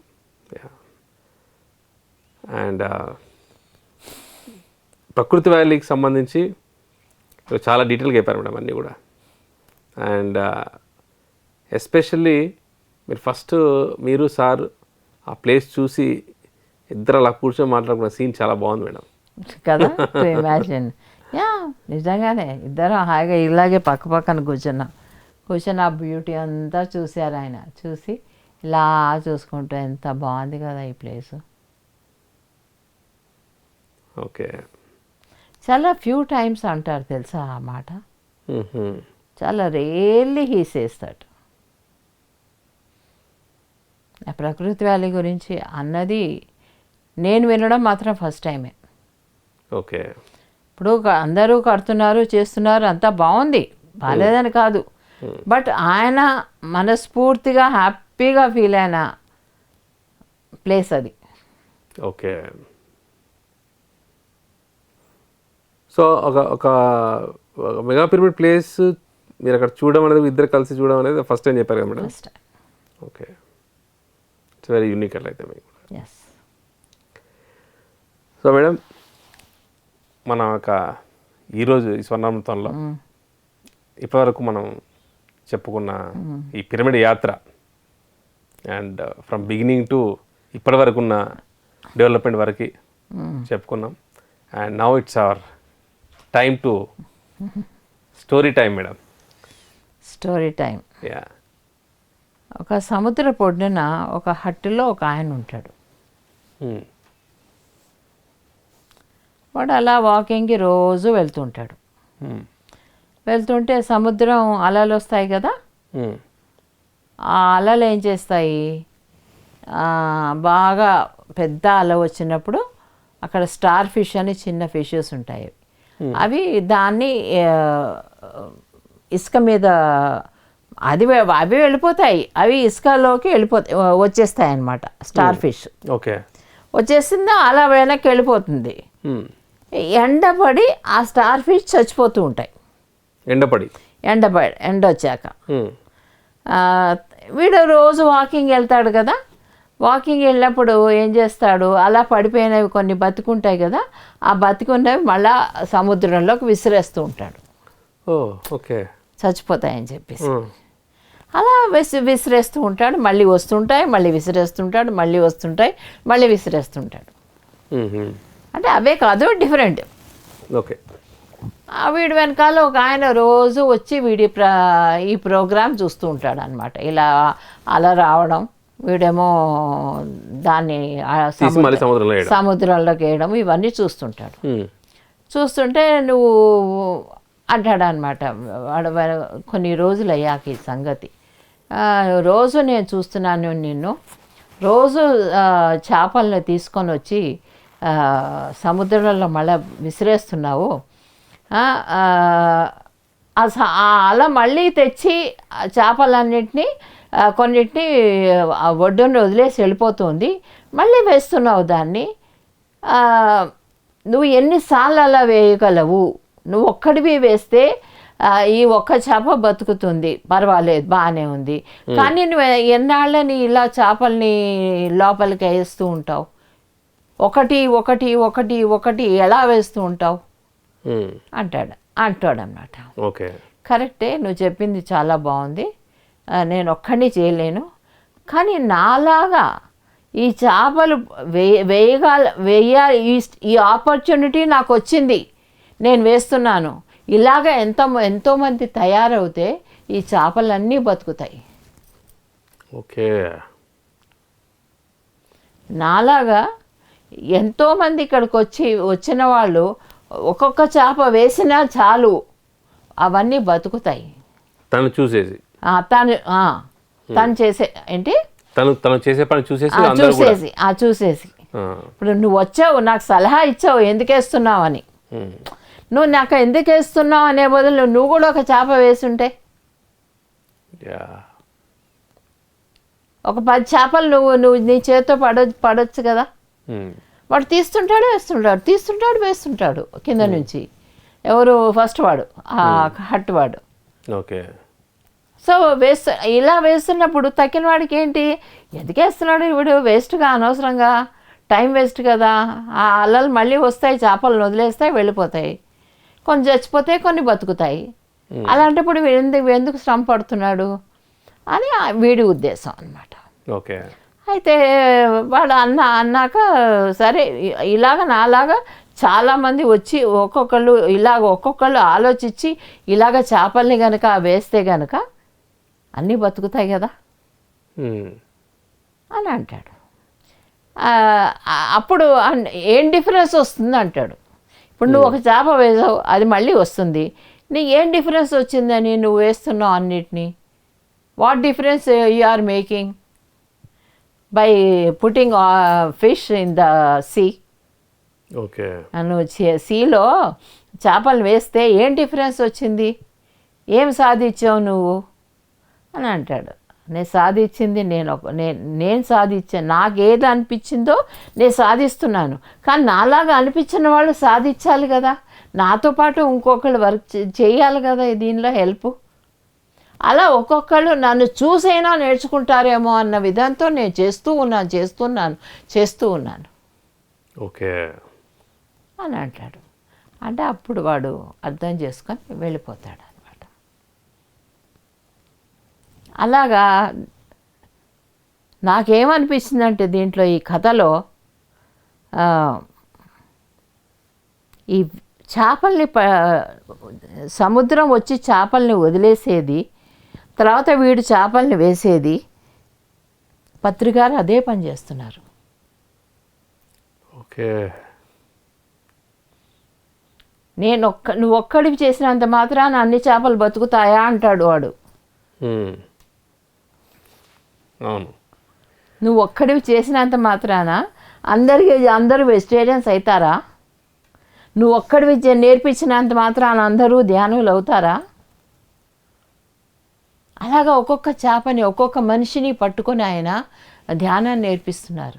అండ్ ప్రకృతి వ్యాలీకి సంబంధించి చాలా డీటెయిల్గా చెప్పారు మేడం అన్నీ కూడా. అండ్ ఎస్పెషల్లీ మీరు ఫస్ట్ మీరు సార్ ఆ ప్లేస్ చూసి ఇద్దరు అలా కూర్చొని మాట్లాడుకున్న సీన్ చాలా బాగుంది మేడం కదా. ఇమాజిన్, యా నిజంగానే ఇద్దరు హాయిగా ఇలాగే పక్కన కూర్చొని ఆ బ్యూటీ అంతా చూశారు ఆయన. చూసి ఇలా చూసుకుంటూ ఎంత బాగుంది కదా ఈ ప్లేసు. ఓకే, చాలా ఫ్యూ టైమ్స్ అంటారు తెలుసా ఆ మాట, చాలా రేర్లీ హీ సేస్ దట్. ఆ ప్రకృతి వ్యాలీ గురించి అన్నది నేను వినడం మాత్రం ఫస్ట్ టైమే. ఓకే, ఇప్పుడు అందరూ కడుతున్నారు, చేస్తున్నారు, అంతా బాగుంది, బాగాలేదని కాదు, బట్ ఆయన మనస్ఫూర్తిగా హ్యాపీగా ఫీల్ అయిన ప్లేస్ అది. ఓకే, సో ఒక మెగా పిరమిడ్ ప్లేస్ మీరు అక్కడ చూడడం అనేది, ఇద్దరు కలిసి చూడడం అనేది ఫస్ట్ టైం చెప్పారు కదా madam? First time. Okay, it's very unique అట్లయితే మీకు. ఎస్. సో మేడం, మన ఈరోజు ఈ స్వర్ణామృతంలో ఇప్పటివరకు మనం చెప్పుకున్న ఈ పిరమిడ్ యాత్ర అండ్ ఫ్రమ్ బిగినింగ్ టు ఇప్పటి వరకు ఉన్న డెవలప్మెంట్ వరకు చెప్పుకున్నాం. And now it's our time to story time madam. Story time. Yeah. ఒక సముద్ర పొడ్డున ఒక హట్టులో ఒక ఆయన ఉంటాడు. వాడు అలా వాకింగ్కి రోజు వెళ్తుంటాడు. వెళ్తుంటే సముద్రం అలలు వస్తాయి కదా, ఆ అలలు ఏం చేస్తాయి, బాగా పెద్ద అల వచ్చినప్పుడు అక్కడ స్టార్ ఫిష్ అని చిన్న ఫిషెస్ ఉంటాయి. అవి దాన్ని ఇసుక మీద అవి వెళ్ళిపోతాయి, అవి ఇసుకలోకి వచ్చేస్తాయి అన్నమాట. స్టార్ ఫిష్ ఓకే వచ్చేసిందా అలా వెనక్కి వెళ్ళిపోతుంది. ఎండపడి ఆ స్టార్ ఫిష్ చచ్చిపోతూ ఉంటాయి. ఎండ వచ్చాక వీడు రోజు వాకింగ్ వెళ్తాడు కదా, వాకింగ్ వెళ్ళినప్పుడు ఏం చేస్తాడు, అలా పడిపోయినవి కొన్ని బతుకుంటాయి కదా, ఆ బతుకున్నవి మళ్ళా సముద్రంలోకి విసిరేస్తూ ఉంటాడు. ఓకే, చచ్చిపోతాయని చెప్పేసి అలా విసిరేస్తూ ఉంటాడు. మళ్ళీ వస్తుంటాయి, మళ్ళీ విసిరేస్తుంటాడు, మళ్ళీ వస్తుంటాయి, మళ్ళీ విసిరేస్తుంటాడు. అంటే అవే కాదు, డిఫరెంట్. ఓకే. వీడి వెనకాల ఒక ఆయన రోజు వచ్చి ఈ ప్రోగ్రాం చూస్తూ ఉంటాడు అనమాట. ఇలా అలా రావడం, వీడేమో దాన్ని సముద్రంలోకి వేయడం, ఇవన్నీ చూస్తుంటాడు. చూస్తుంటే నువ్వు అంటాడనమాట వాడు కొన్ని రోజులు అయ్యాక ఈ సంగతి, రోజు నేను చూస్తున్నాను నిన్ను, రోజు చేపలను తీసుకొని వచ్చి సముద్రంలో మళ్ళీ విసిరేస్తున్నావు, అలా మళ్ళీ తెచ్చి చేపలన్నింటినీ కొన్నిటిని ఒడ్డున వదిలేసి వెళ్ళిపోతుంది, మళ్ళీ వేస్తున్నావు దాన్ని, నువ్వు ఎన్నిసార్లు అలా వేయగలవు, నువ్వు ఒక్కడివి వేస్తే ఈ ఒక్క చేప బతుకుతుంది, పర్వాలేదు బాగానే ఉంది, కానీ నువ్వు ఎన్నాళ్ళని ఇలా చేపల్ని లోపలికి వేస్తూ ఉంటావు, ఒకటి ఒకటి ఒకటి ఒకటి ఎలా వేస్తూ ఉంటావు అంటాడనమాట. ఓకే, కరెక్టే, నువ్వు చెప్పింది చాలా బాగుంది, నేను ఒక్కడిని చేయలేను, కానీ నాలాగా ఈ చేపలు వేయాలి, ఈ ఆపర్చునిటీ నాకు వచ్చింది, నేను వేస్తున్నాను, ఇలాగ ఎంతోమంది తయారవుతే ఈ చేపలన్నీ బతుకుతాయి. ఓకే, నాలాగా ఎంతోమంది ఇక్కడికి వచ్చిన వాళ్ళు ఒక్కొక్క చేప వేసినా చాలు, అవన్నీ బతుకుతాయి. తను చూసేసి తను చేసే ఏంటి తను చేసే పని చూసేసి చూసేసి ఇప్పుడు నువ్వు వచ్చావు, నాకు సలహా ఇచ్చావు ఎందుకు వేస్తున్నావు అని, నువ్వు నాకు ఎందుకు వేస్తున్నావు అనే బదులు నువ్వు కూడా ఒక చేప వేసుంటే, ఒక 10 చేపలు నువ్వు నీ చేతితో పడొచ్చు కదా. వాడు తీస్తుంటాడు వేస్తుంటాడు కింద నుంచి, ఎవరు ఫస్ట్ వాడు, హట్ వాడు. ఓకే, సో ఇలా వేస్తున్నప్పుడు తక్కిన వాడికి ఏంటి, ఎందుకు వేస్తున్నాడు ఇప్పుడు, వేస్ట్గా, అనవసరంగా టైం వేస్ట్ కదా, ఆ అలలు మళ్ళీ వస్తాయి, చేపలను వదిలేస్తాయి, వెళ్ళిపోతాయి, కొన్ని చచ్చిపోతాయి, కొన్ని బతుకుతాయి, అలాంటప్పుడు ఎందుకు శ్రమ పడుతున్నాడు అని వీడి ఉద్దేశం అన్నమాట. ఓకే, అయితే వాడు అన్నాక సరే, ఇలాగ నాలాగా చాలామంది వచ్చి ఒక్కొక్కళ్ళు ఆలోచించి ఇలాగ చేపల్ని కనుక వేస్తే కనుక అన్నీ బతుకుతాయి కదా అని అంటాడు. అప్పుడు ఏం డిఫరెన్స్ వస్తుంది అంటాడు. ఇప్పుడు నువ్వు ఒక చేప వేసావు, అది మళ్ళీ వస్తుంది, నీకు ఏం డిఫరెన్స్ వచ్చిందని నువ్వు వేస్తున్నావు అన్నిటినీ, what difference you are making by putting fish in the sea. Okay, నువ్వు సీలో చేపలు వేస్తే ఏం డిఫరెన్స్ వచ్చింది, ఏం సాధించావు నువ్వు అని అంటాడు. నేను సాధించింది నేను సాధించాను, నాకు ఏది అనిపించిందో నేను సాధిస్తున్నాను, కానీ నాలాగా అనిపించిన వాళ్ళు సాధించాలి కదా, నాతో పాటు ఇంకొకళ్ళు వర్క్ చేయాలి కదా దీనిలో హెల్ప్. అలా ఒక్కొక్కళ్ళు నన్ను చూసైనా నేర్చుకుంటారేమో అన్న విధంతో నేను చేస్తూ ఉన్నాను ఓకే అని అంటాడు. అంటే అప్పుడు వాడు అర్థం చేసుకొని వెళ్ళిపోతాడు అనమాట. అలాగా నాకేమనిపిస్తుందంటే దీంట్లో ఈ కథలో ఈ చేపల్ని సముద్రం వచ్చి చేపల్ని వదిలేసేది, తర్వాత వీడు చేపల్ని వేసేది, పత్రికారు అదే పని చేస్తున్నారు. ఓకే, నువ్వు ఒక్కడివి చేసినంత మాత్రాన అన్ని చేపలు బతుకుతాయా అంటాడు వాడు. అవును, నువ్వు ఒక్కడివి చేసినంత మాత్రాన అందరూ వెజిటేరియన్స్ అవుతారా, నువ్వు ఒక్కడివి నేర్పించినంత మాత్రాన అందరూ ధ్యానులు అవుతారా? అలాగా ఒక్కొక్క చేపని ఒక్కొక్క మనిషిని పట్టుకొని ఆయన ధ్యానాన్ని నేర్పిస్తున్నారు,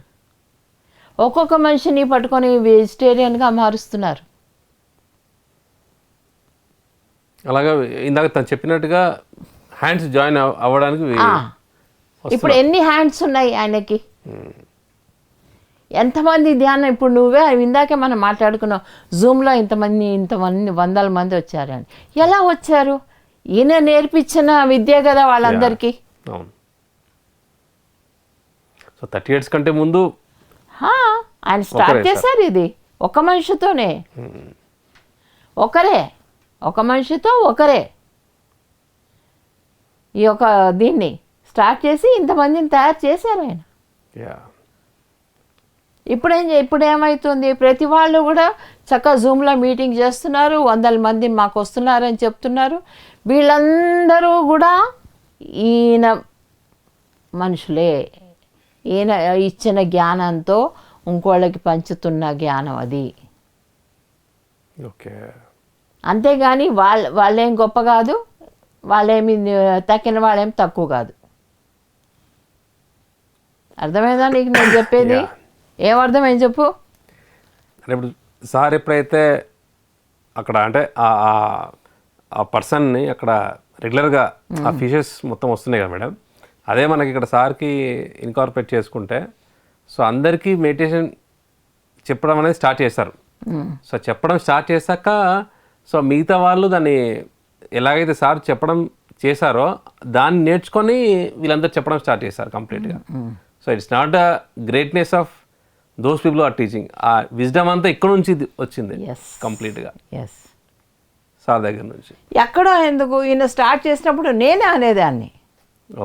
ఒక్కొక్క మనిషిని పట్టుకొని వెజిటేరియన్గా మారుస్తున్నారు. అలాగా ఇందాక తను చెప్పినట్టుగా హ్యాండ్స్ జాయిన్ అవ్వడానికి ఇప్పుడు ఎన్ని హ్యాండ్స్ ఉన్నాయి ఆయనకి, ఎంతమంది ధ్యానం, ఇప్పుడు నువ్వే ఇందాకే మనం మాట్లాడుకున్నాం జూమ్లో ఇంతమంది వందల మంది వచ్చారని, ఎలా వచ్చారు? ఈయన నేర్పించిన విద్య కదా వాళ్ళందరికీ. అవును, సో 30 years కంటే ముందు ఆయన స్టార్ట్ చేశారు ఇది ఒక మనిషితోనే, ఒకరే ఒక మనిషితో ఒకరే ఈ యొక్క దీన్ని స్టార్ట్ చేసి ఇంతమందిని తయారు చేశారు ఆయన. ఇప్పుడు ఏమవుతుంది, ప్రతి వాళ్ళు కూడా చక్కగా జూమ్లో మీటింగ్ చేస్తున్నారు, 100 మంది మాకు వస్తున్నారని చెప్తున్నారు. వీళ్ళందరూ కూడా ఈయన మనుషులే, ఈయన ఇచ్చిన జ్ఞానంతో ఇంకోళ్ళకి పంచుతున్న జ్ఞానం అది. ఓకే. అంతేగాని వాళ్ళేం గొప్ప కాదు, వాళ్ళేమి తక్కిన వాళ్ళేం తక్కువ కాదు. అర్థమైందా నీకు నేను చెప్పేది? ఏమర్థమైంది చెప్పు. అంటే ఇప్పుడు సార్ ఎప్పుడైతే అక్కడ అంటే ఆ పర్సన్ని అక్కడ రెగ్యులర్గా ఆ ఫిషెస్ మొత్తం వస్తున్నాయి కదా మేడం, అదే మనకి ఇక్కడ సార్కి ఇన్కార్పొరేట్ చేసుకుంటే సో అందరికీ మెడిటేషన్ చెప్పడం అనేది స్టార్ట్ చేస్తారు. సో చెప్పడం స్టార్ట్ చేశాక సో మిగతా వాళ్ళు దాన్ని ఎలాగైతే సార్ చెప్పడం చేశారో దాన్ని నేర్చుకొని వీళ్ళందరూ చెప్పడం స్టార్ట్ చేశారు కంప్లీట్గా. So it's not the greatness of those people are teaching, ఆ విజ్డమ్ అంతా ఇక్కడ నుంచి వచ్చింది కంప్లీట్గా సార్ దగ్గర నుంచి. ఎక్కడో ఎందుకు ఈయన స్టార్ట్ చేసినప్పుడు నేనే అనేదాన్ని,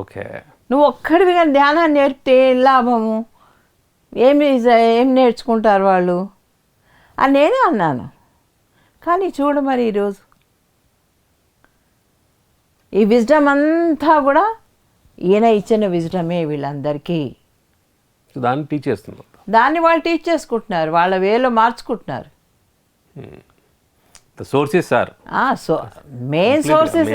ఓకే నువ్వు ఒక్కడివి కానీ ధ్యానాన్ని నేర్పితే ఏం లాభము, ఏం నేర్చుకుంటారు వాళ్ళు అని నేనే అన్నాను. కానీ చూడు మరి ఈరోజు ఈ విజ్డమ్ అంతా కూడా ఈయన ఇచ్చిన విజ్డమే వీళ్ళందరికీ. దాన్ని టీచ్ చేస్తున్నారు, దాన్ని వాళ్ళు టీచ్ చేసుకుంటున్నారు, వాళ్ళ వేలో మార్చుకుంటున్నారు. The source is sir. So main source is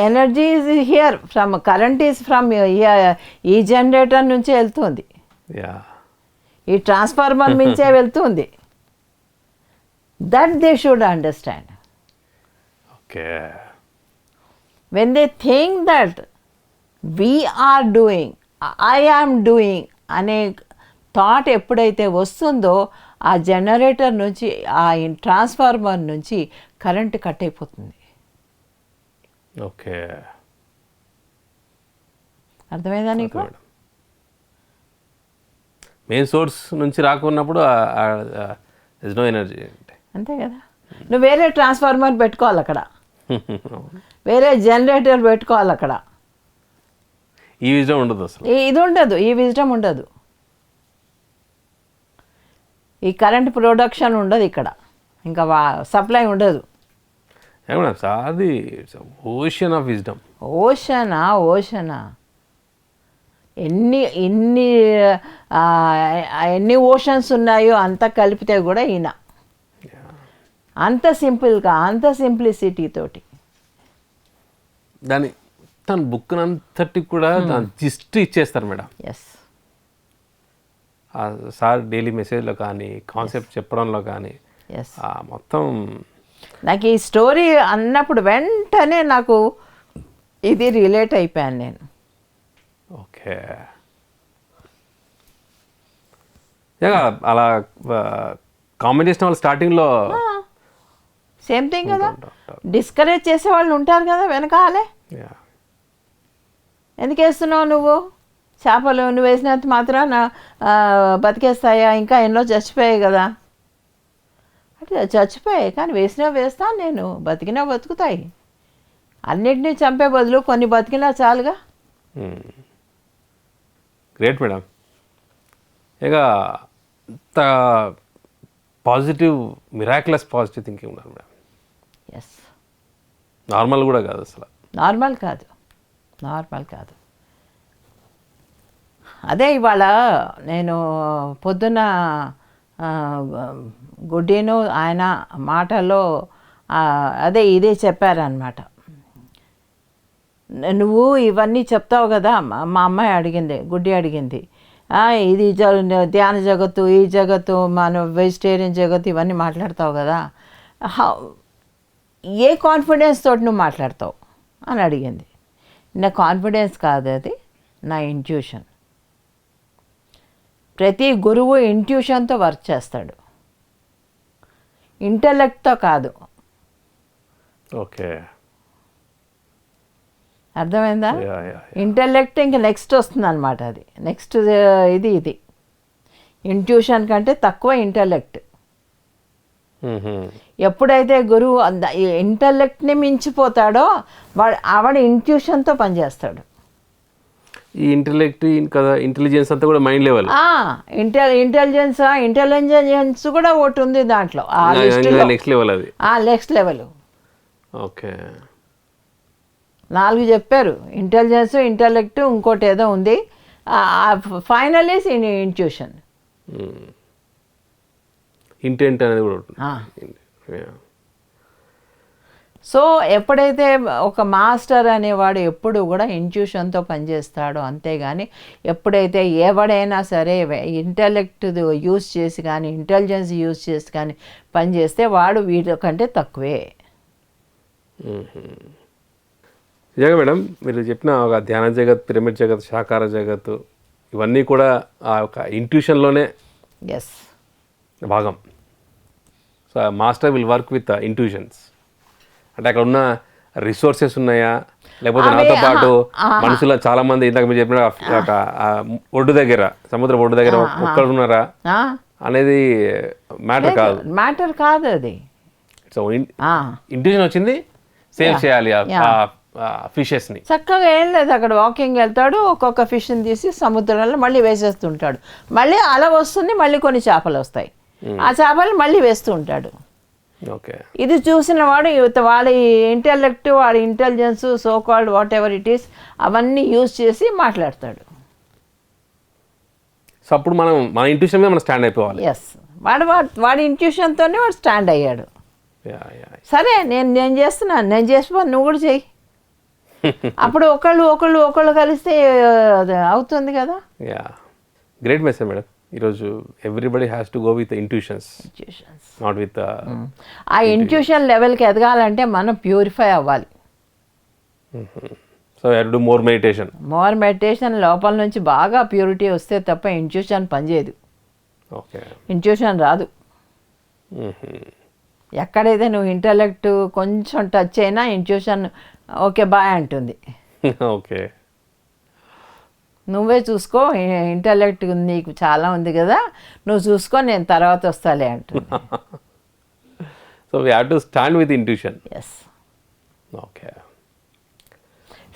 energy is here from current is from ఈ జనరేటర్ నుంచే వెళ్తుంది, ఈ ట్రాన్స్ఫార్మర్ నుంచే వెళ్తుంది. That they should understand. Okay. When they think that we are doing, I am doing అనే thought ఎప్పుడైతే వస్తుందో ఆ జనరేటర్ నుంచి ఆ ట్రాన్స్ఫార్మర్ నుంచి కరెంట్ కట్ అయిపోతుంది. ఓకే. అర్థమైందా నీకు? మెయిన్ సోర్స్ నుంచి రాకున్నప్పుడు ఇస్ నో ఎనర్జీ. అంతే కదా. నువ్వు వేరే ట్రాన్స్ఫార్మర్ పెట్టుకోవాలి అక్కడ, వేరే జనరేటర్ పెట్టుకోవాలి అక్కడ. ఈ విజ్డమ్ ఉండదు అసలు, ఇది ఉండదు, ఈ విజ్డమ్ ఉండదు, ఈ కరెంట్ ప్రొడక్షన్ ఉండదు ఇక్కడ, ఇంకా సప్లై ఉండదు. అది ఓషన్ ఆఫ్ విజ్డమ్. ఓషనా ఎన్ని ఓషన్స్ ఉన్నాయో అంత కలిపితే కూడా ఈయన అంత సింపుల్గా, అంత సింప్లిసిటీ తోటి దాని తన బుక్ అంతటి కూడా దాని జిస్ట్ ఇచ్చేస్తారు మేడం. ఎస్. సార్ డైలీ మెసేజ్లో కానీ కాన్సెప్ట్ చెప్పడంలో కానీ మొత్తం నాకు ఈ స్టోరీ అన్నప్పుడు వెంటనే నాకు ఇది రిలేట్ అయిపోయాను నేను. ఓకే. అలా కామెంట్ చేసిన వాళ్ళు స్టార్టింగ్లో సేమ్ థింగ్ కదా, డిస్కరేజ్ చేసే వాళ్ళు ఉంటారు కదా వెనకాలే. ఎందుకు వేస్తున్నావు నువ్వు చేపలు, నువ్వు వేసినంత మాత్రాన బతికేస్తాయా, ఇంకా ఎన్నో చచ్చిపోయాయి కదా. అంటే చచ్చిపోయాయి కానీ వేస్తాను నేను, బతికినా బతుకుతాయి. అన్నిటినీ చంపే బదులు కొన్ని బతికినా చాలుగా. Great madam. ఇక ఇంత పాజిటివ్ మిరాక్యులస్ పాజిటివ్ థింకింగ్ ఉన్నారు మేడం. ఎస్. నార్మల్ కూడా కాదు అసలు, నార్మల్ కాదు. అదే ఇవాళ నేను పొద్దున్న గుడ్డీను ఆయన మాటలో అదే ఇదే చెప్పారనమాట. నువ్వు ఇవన్నీ చెప్తావు కదా, మా అమ్మాయి అడిగింది, గుడ్డి అడిగింది, ఇది ధ్యాన జగత్తు, ఈ జగత్తు, మన వెజిటేరియన్ జగత్తు ఇవన్నీ మాట్లాడతావు కదా, ఏ కాన్ఫిడెన్స్ తోటి నువ్వు మాట్లాడతావు అని అడిగింది. నా కాన్ఫిడెన్స్ కాదు, అది నా ఇంట్యూషన్. ప్రతి గురువు ఇంట్యూషన్తో వర్క్ చేస్తాడు, ఇంటెలెక్ట్తో కాదు. ఓకే. అర్థమైందా? ఇంటెలెక్ట్ ఇంక నెక్స్ట్ వస్తుంది అనమాట, అది నెక్స్ట్ ఇది ఇంట్యూషన్ కంటే తక్కువ ఇంటెలెక్ట్. ఎప్పుడైతే గురువు ఇంటలెక్ట్ని మించిపోతాడో ఆవిడ ఇంట్యూషన్తో పనిచేస్తాడు. ఈ ఇంటెలిజెన్స్ అంతా కూడా మైండ్ లెవెల్. ఇంటెలిజెన్స్ కూడా ఒకటి ఉంది దాంట్లో, నెక్స్ట్ లెవెల్ అది. Next level. ఓకే, 4 చెప్పారు, ఇంటెలిజెన్స్, ఇంటలెక్ట్, ఇంకోటి ఏదో ఉంది, ఫైనల్ ఈస్ ఇంట్యూషన్. ఇంటెంట్ అనేది కూడా ఉంటుంది. సో ఎప్పుడైతే ఒక మాస్టర్ అనేవాడు ఎప్పుడు కూడా ఇంట్యూషన్తో పనిచేస్తాడో, అంతేగాని ఎప్పుడైతే ఎవడైనా సరే ఇంటెలెక్ట్ యూజ్ చేసి కానీ ఇంటెలిజెన్స్ యూజ్ చేసి కానీ పనిచేస్తే వాడు వీటికంటే తక్కువే. నిజంగా మేడం, మీరు చెప్పిన ఒక ధ్యాన జగత్, పిరమిడ్ జగత్, సాకార జగత్తు, ఇవన్నీ కూడా ఆ ఒక ఇంట్యూషన్లోనే భాగం. So master will work with intuitions. అంటే అక్కడ ఉన్న రిసోర్సెస్ ఉన్నాయా, లేకపోతే నాతో పాటు మనుషుల చాలా మంది, ఇందాక మీరు చెప్పిన ఒక ఒడ్డు దగ్గర, సముద్రం ఒడ్డు దగ్గర ఒక్కరు ఉన్నారా అనేది మ్యాటర్ కాదు అది. సో ఇంట్యూషన్ వచ్చింది, సేవ్ చేయాలి ఫిషెస్ని. చక్కగా ఏం లేదు, అక్కడ వాకింగ్ వెళ్తాడు, ఒక్కొక్క ఫిష్ని తీసి సముద్రంలో మళ్ళీ వేసేస్తుంటాడు, మళ్ళీ అలా వస్తుంది, మళ్ళీ కొన్ని చేపలు వస్తాయి, ఆ చేపలు మళ్ళీ వేస్తూ ఉంటాడు. ఓకే, ఇది చూసిన వాడు వాడి ఇంటెలెక్ట్, వాడి intelligence, so called what ever it is, అవన్నీ యూజ్ చేసి మాట్లాడతాడు. సో అప్పుడు మన ఇంట్యూషన్ మీద మనం స్టాండ్ అయిపోవాలి. ఎస్, వాడి ఇంట్యూషన్తోనే వాడు స్టాండ్ అయ్యాడు. సరే నేను చేస్తున్నాను, నేను చేసిపో, నువ్వు కూడా చెయ్యి. అప్పుడు ఒకళ్ళు కలిస్తే అవుతుంది కదా. Great message madam. ఈరోజు everybody has to go with intuitions, not with. ఆ ఇంట్యూషన్ లెవెల్కి ఎదగాలంటే మనం ప్యూరిఫై అవ్వాలి. So you have to do more meditation. లోపల నుంచి బాగా ప్యూరిటీ వస్తే తప్ప ఇంట్యూషన్ పనిచేయదు. ఓకే, ఇంట్యూషన్ రాదు. ఎక్కడైతే నువ్వు ఇంటలెక్ట్ కొంచెం టచ్ అయినా ఇంట్యూషన్ ఓకే బాయ్ అంటుంది. ఓకే, నువ్వే చూసుకో, ఇంటలెక్ట్ నీకు చాలా ఉంది కదా, నువ్వు చూసుకో, నేను తర్వాత వస్తాలే అంటుంది. So we have to stand with intuition. Yes, okay,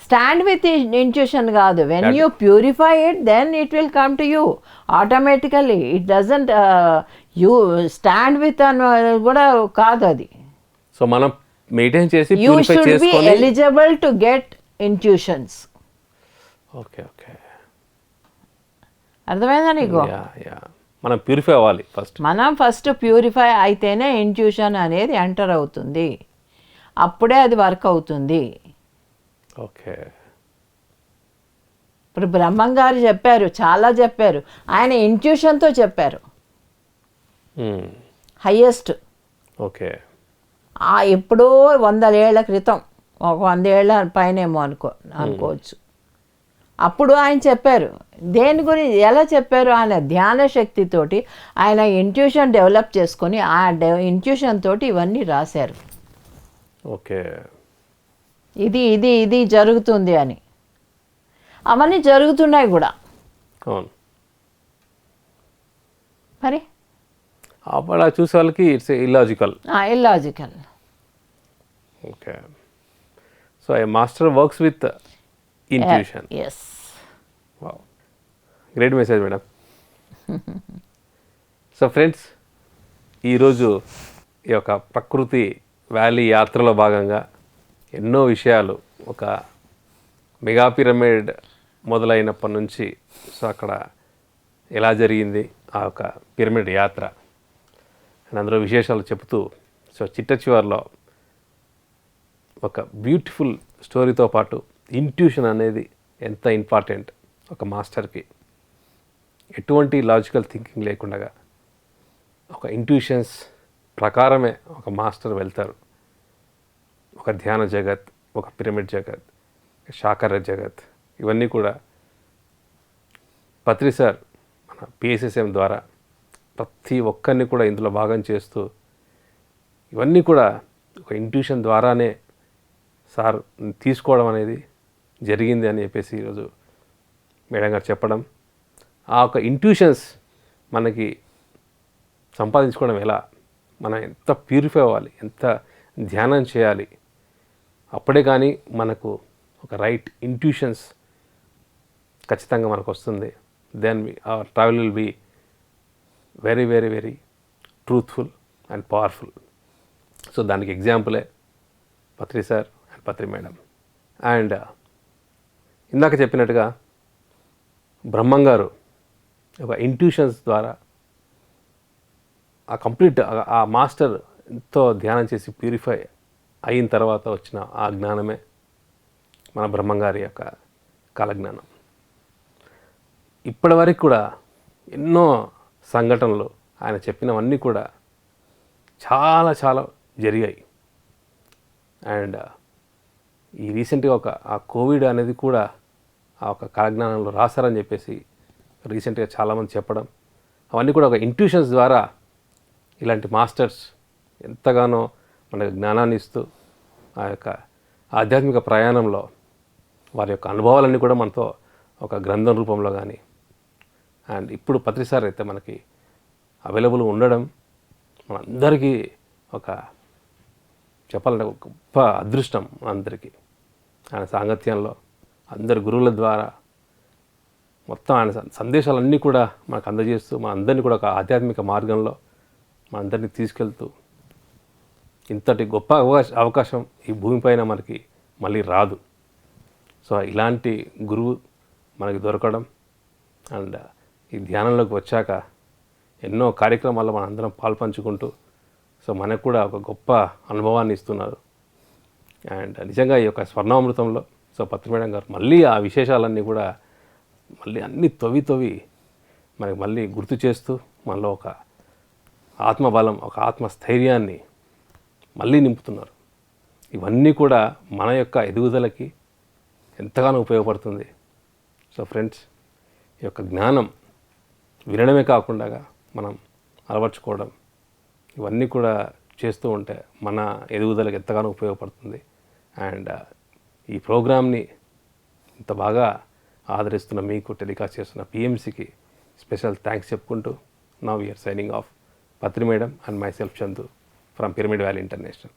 stand with intuition కాదు, when you purify it then it will come to you automatically. It doesn't you stand with అని కూడా కాదు అది. సో మనం మెయింటైన్ చేసి you should be eligible to get intuitions. Okay, okay, అర్థమైందా నీకు? మనం ప్యూరిఫై అవ్వాలి ఫస్ట్. మనం ఫస్ట్ ప్యూరిఫై అయితేనే ఇంట్యూషన్ అనేది ఎంటర్ అవుతుంది, అప్పుడే అది వర్క్ అవుతుంది. ఓకే, ఇప్పుడు బ్రహ్మం గారు చెప్పారు, చాలా చెప్పారు, ఆయన ఇంట్యూషన్తో చెప్పారు. హయ్యెస్ట్. ఓకే, ఎప్పుడో 100 ఏళ్ల క్రితం, ఒక 100 ఏళ్ల పైనేమో అనుకోవచ్చు. అప్పుడు ఆయన చెప్పారు. దేని గురించి ఎలా చెప్పారు? ఆయన ధ్యాన శక్తితోటి ఆయన ఇంట్యూషన్ డెవలప్ చేసుకొని ఆ ఇంట్యూషన్ తోటి ఇవన్నీ రాశారు. ఓకే, ఇది ఇది ఇది జరుగుతుంది అని. అవన్నీ జరుగుతున్నాయి కూడా. అవును, మరి అప్పుడు చూసే వాళ్ళకి it's illogical. Okay, so a master works with intuition. Yes, wow, great message madam. So friends, ఈరోజు ఈ యొక్క ప్రకృతి వ్యాలీ యాత్రలో భాగంగా ఎన్నో విషయాలు, ఒక మెగా పిరమిడ్ మొదలైనప్పటి నుంచి సో అక్కడ ఎలా జరిగింది ఆ యొక్క పిరమిడ్ యాత్ర అండ్ అందులో విశేషాలు చెప్తూ, సో చిట్ట చివరిలో ఒక బ్యూటిఫుల్ స్టోరీతో పాటు ఇంట్యూషన్ అనేది ఎంత ఇంపార్టెంట్ ఒక మాస్టర్కి, ఎటువంటి లాజికల్ థింకింగ్ లేకుండా ఒక ఇంట్యూషన్స్ ప్రకారమే ఒక మాస్టర్ వెళ్తారు. ఒక ధ్యాన జగత్, ఒక పిరమిడ్ జగత్, సాకార జగత్, ఇవన్నీ కూడా పత్రి సార్ మన PSSM ద్వారా ప్రతి ఒక్కరిని కూడా ఇందులో భాగం చేస్తూ, ఇవన్నీ కూడా ఒక ఇంట్యూషన్ ద్వారానే సార్ తీసుకోవడం అనేది జరిగింది అని చెప్పేసి ఈరోజు మేడం గారు చెప్పడం, ఆ ఒక ఇంట్యూషన్స్ మనకి సంపాదించుకోవడం ఎలా, మనం ఎంత ప్యూరిఫై అవ్వాలి, ఎంత ధ్యానం చేయాలి, అప్పుడే కానీ మనకు ఒక రైట్ ఇంట్యూషన్స్ ఖచ్చితంగా మనకు వస్తుంది. Then our travel will be very very very truthful and powerful. So దానికి ఎగ్జాంపులే Patri sir and Patri madam. And ఇందాక చెప్పినట్టుగా బ్రహ్మం గారు ఒక ఇంట్యూషన్స్ ద్వారా ఆ కంప్లీట్ ఆ మాస్టర్ ఎంతో ధ్యానం చేసి ప్యూరిఫై అయిన తర్వాత వచ్చిన ఆ జ్ఞానమే మన బ్రహ్మంగారి యొక్క కాలజ్ఞానం. ఇప్పటివరకు కూడా ఎన్నో సంఘటనలు ఆయన చెప్పినవన్నీ కూడా చాలా చాలా జరిగాయి. అండ్ ఈ రీసెంట్గా ఆ కోవిడ్ అనేది కూడా ఆ ఒక కాలజ్ఞానంలో రాశారని చెప్పేసి రీసెంట్గా చాలామంది చెప్పడం, అవన్నీ కూడా ఒక ఇంట్యూషన్స్ ద్వారా ఇలాంటి మాస్టర్స్ ఎంతగానో మనకు జ్ఞానాన్ని ఇస్తూ ఆ యొక్క ఆధ్యాత్మిక ప్రయాణంలో వారి యొక్క అనుభవాలన్నీ కూడా మనతో ఒక గ్రంథం రూపంలో కానీ, అండ్ ఇప్పుడు పత్రి సార్ అయితే మనకి అవైలబుల్ ఉండడం మనందరికీ ఒక చెప్పాలంటే ఒక గొప్ప అదృష్టం. అందరికీ ఆయన సాంగత్యంలో అందరి గురువుల ద్వారా మొత్తం ఆయన సందేశాలన్నీ కూడా మనకు అందజేస్తూ మన అందరినీ కూడా ఒక ఆధ్యాత్మిక మార్గంలో మన అందరినీ తీసుకెళ్తూ ఇంతటి గొప్ప అవకాశం ఈ భూమిపైన మనకి మళ్ళీ రాదు. సో ఇలాంటి గురువు మనకి దొరకడం అండ్ ఈ ధ్యానంలోకి వచ్చాక ఎన్నో కార్యక్రమాల్లో మనం అందరం పాల్పంచుకుంటూ సో మనకు కూడా ఒక గొప్ప అనుభవాన్ని ఇస్తున్నారు. అండ్ నిజంగా ఈ యొక్క స్వర్ణామృతంలో సో పత్రి మేడం గారు మళ్ళీ ఆ విశేషాలన్నీ కూడా మళ్ళీ అన్నీ తవ్వి మనకి మళ్ళీ గుర్తు చేస్తూ మనలో ఒక ఆత్మబలం, ఒక ఆత్మస్థైర్యాన్ని మళ్ళీ నింపుతున్నారు. ఇవన్నీ కూడా మన యొక్క ఎదుగుదలకి ఎంతగానో ఉపయోగపడుతుంది. సో ఫ్రెండ్స్, ఈ యొక్క జ్ఞానం వినడమే కాకుండా మనం అలవర్చుకోవడం ఇవన్నీ కూడా చేస్తూ ఉంటే మన ఎదుగుదలకు ఎంతగానో ఉపయోగపడుతుంది. అండ్ ఈ ప్రోగ్రామ్ని ఇంత బాగా ఆదరిస్తున్న మీకు, టెలికాస్ట్ చేస్తున్న పిఎంసికి స్పెషల్ థ్యాంక్స్ చెప్పుకుంటూ now we're signing off. Patri madam and myself Chandu from Pyramid Valley international.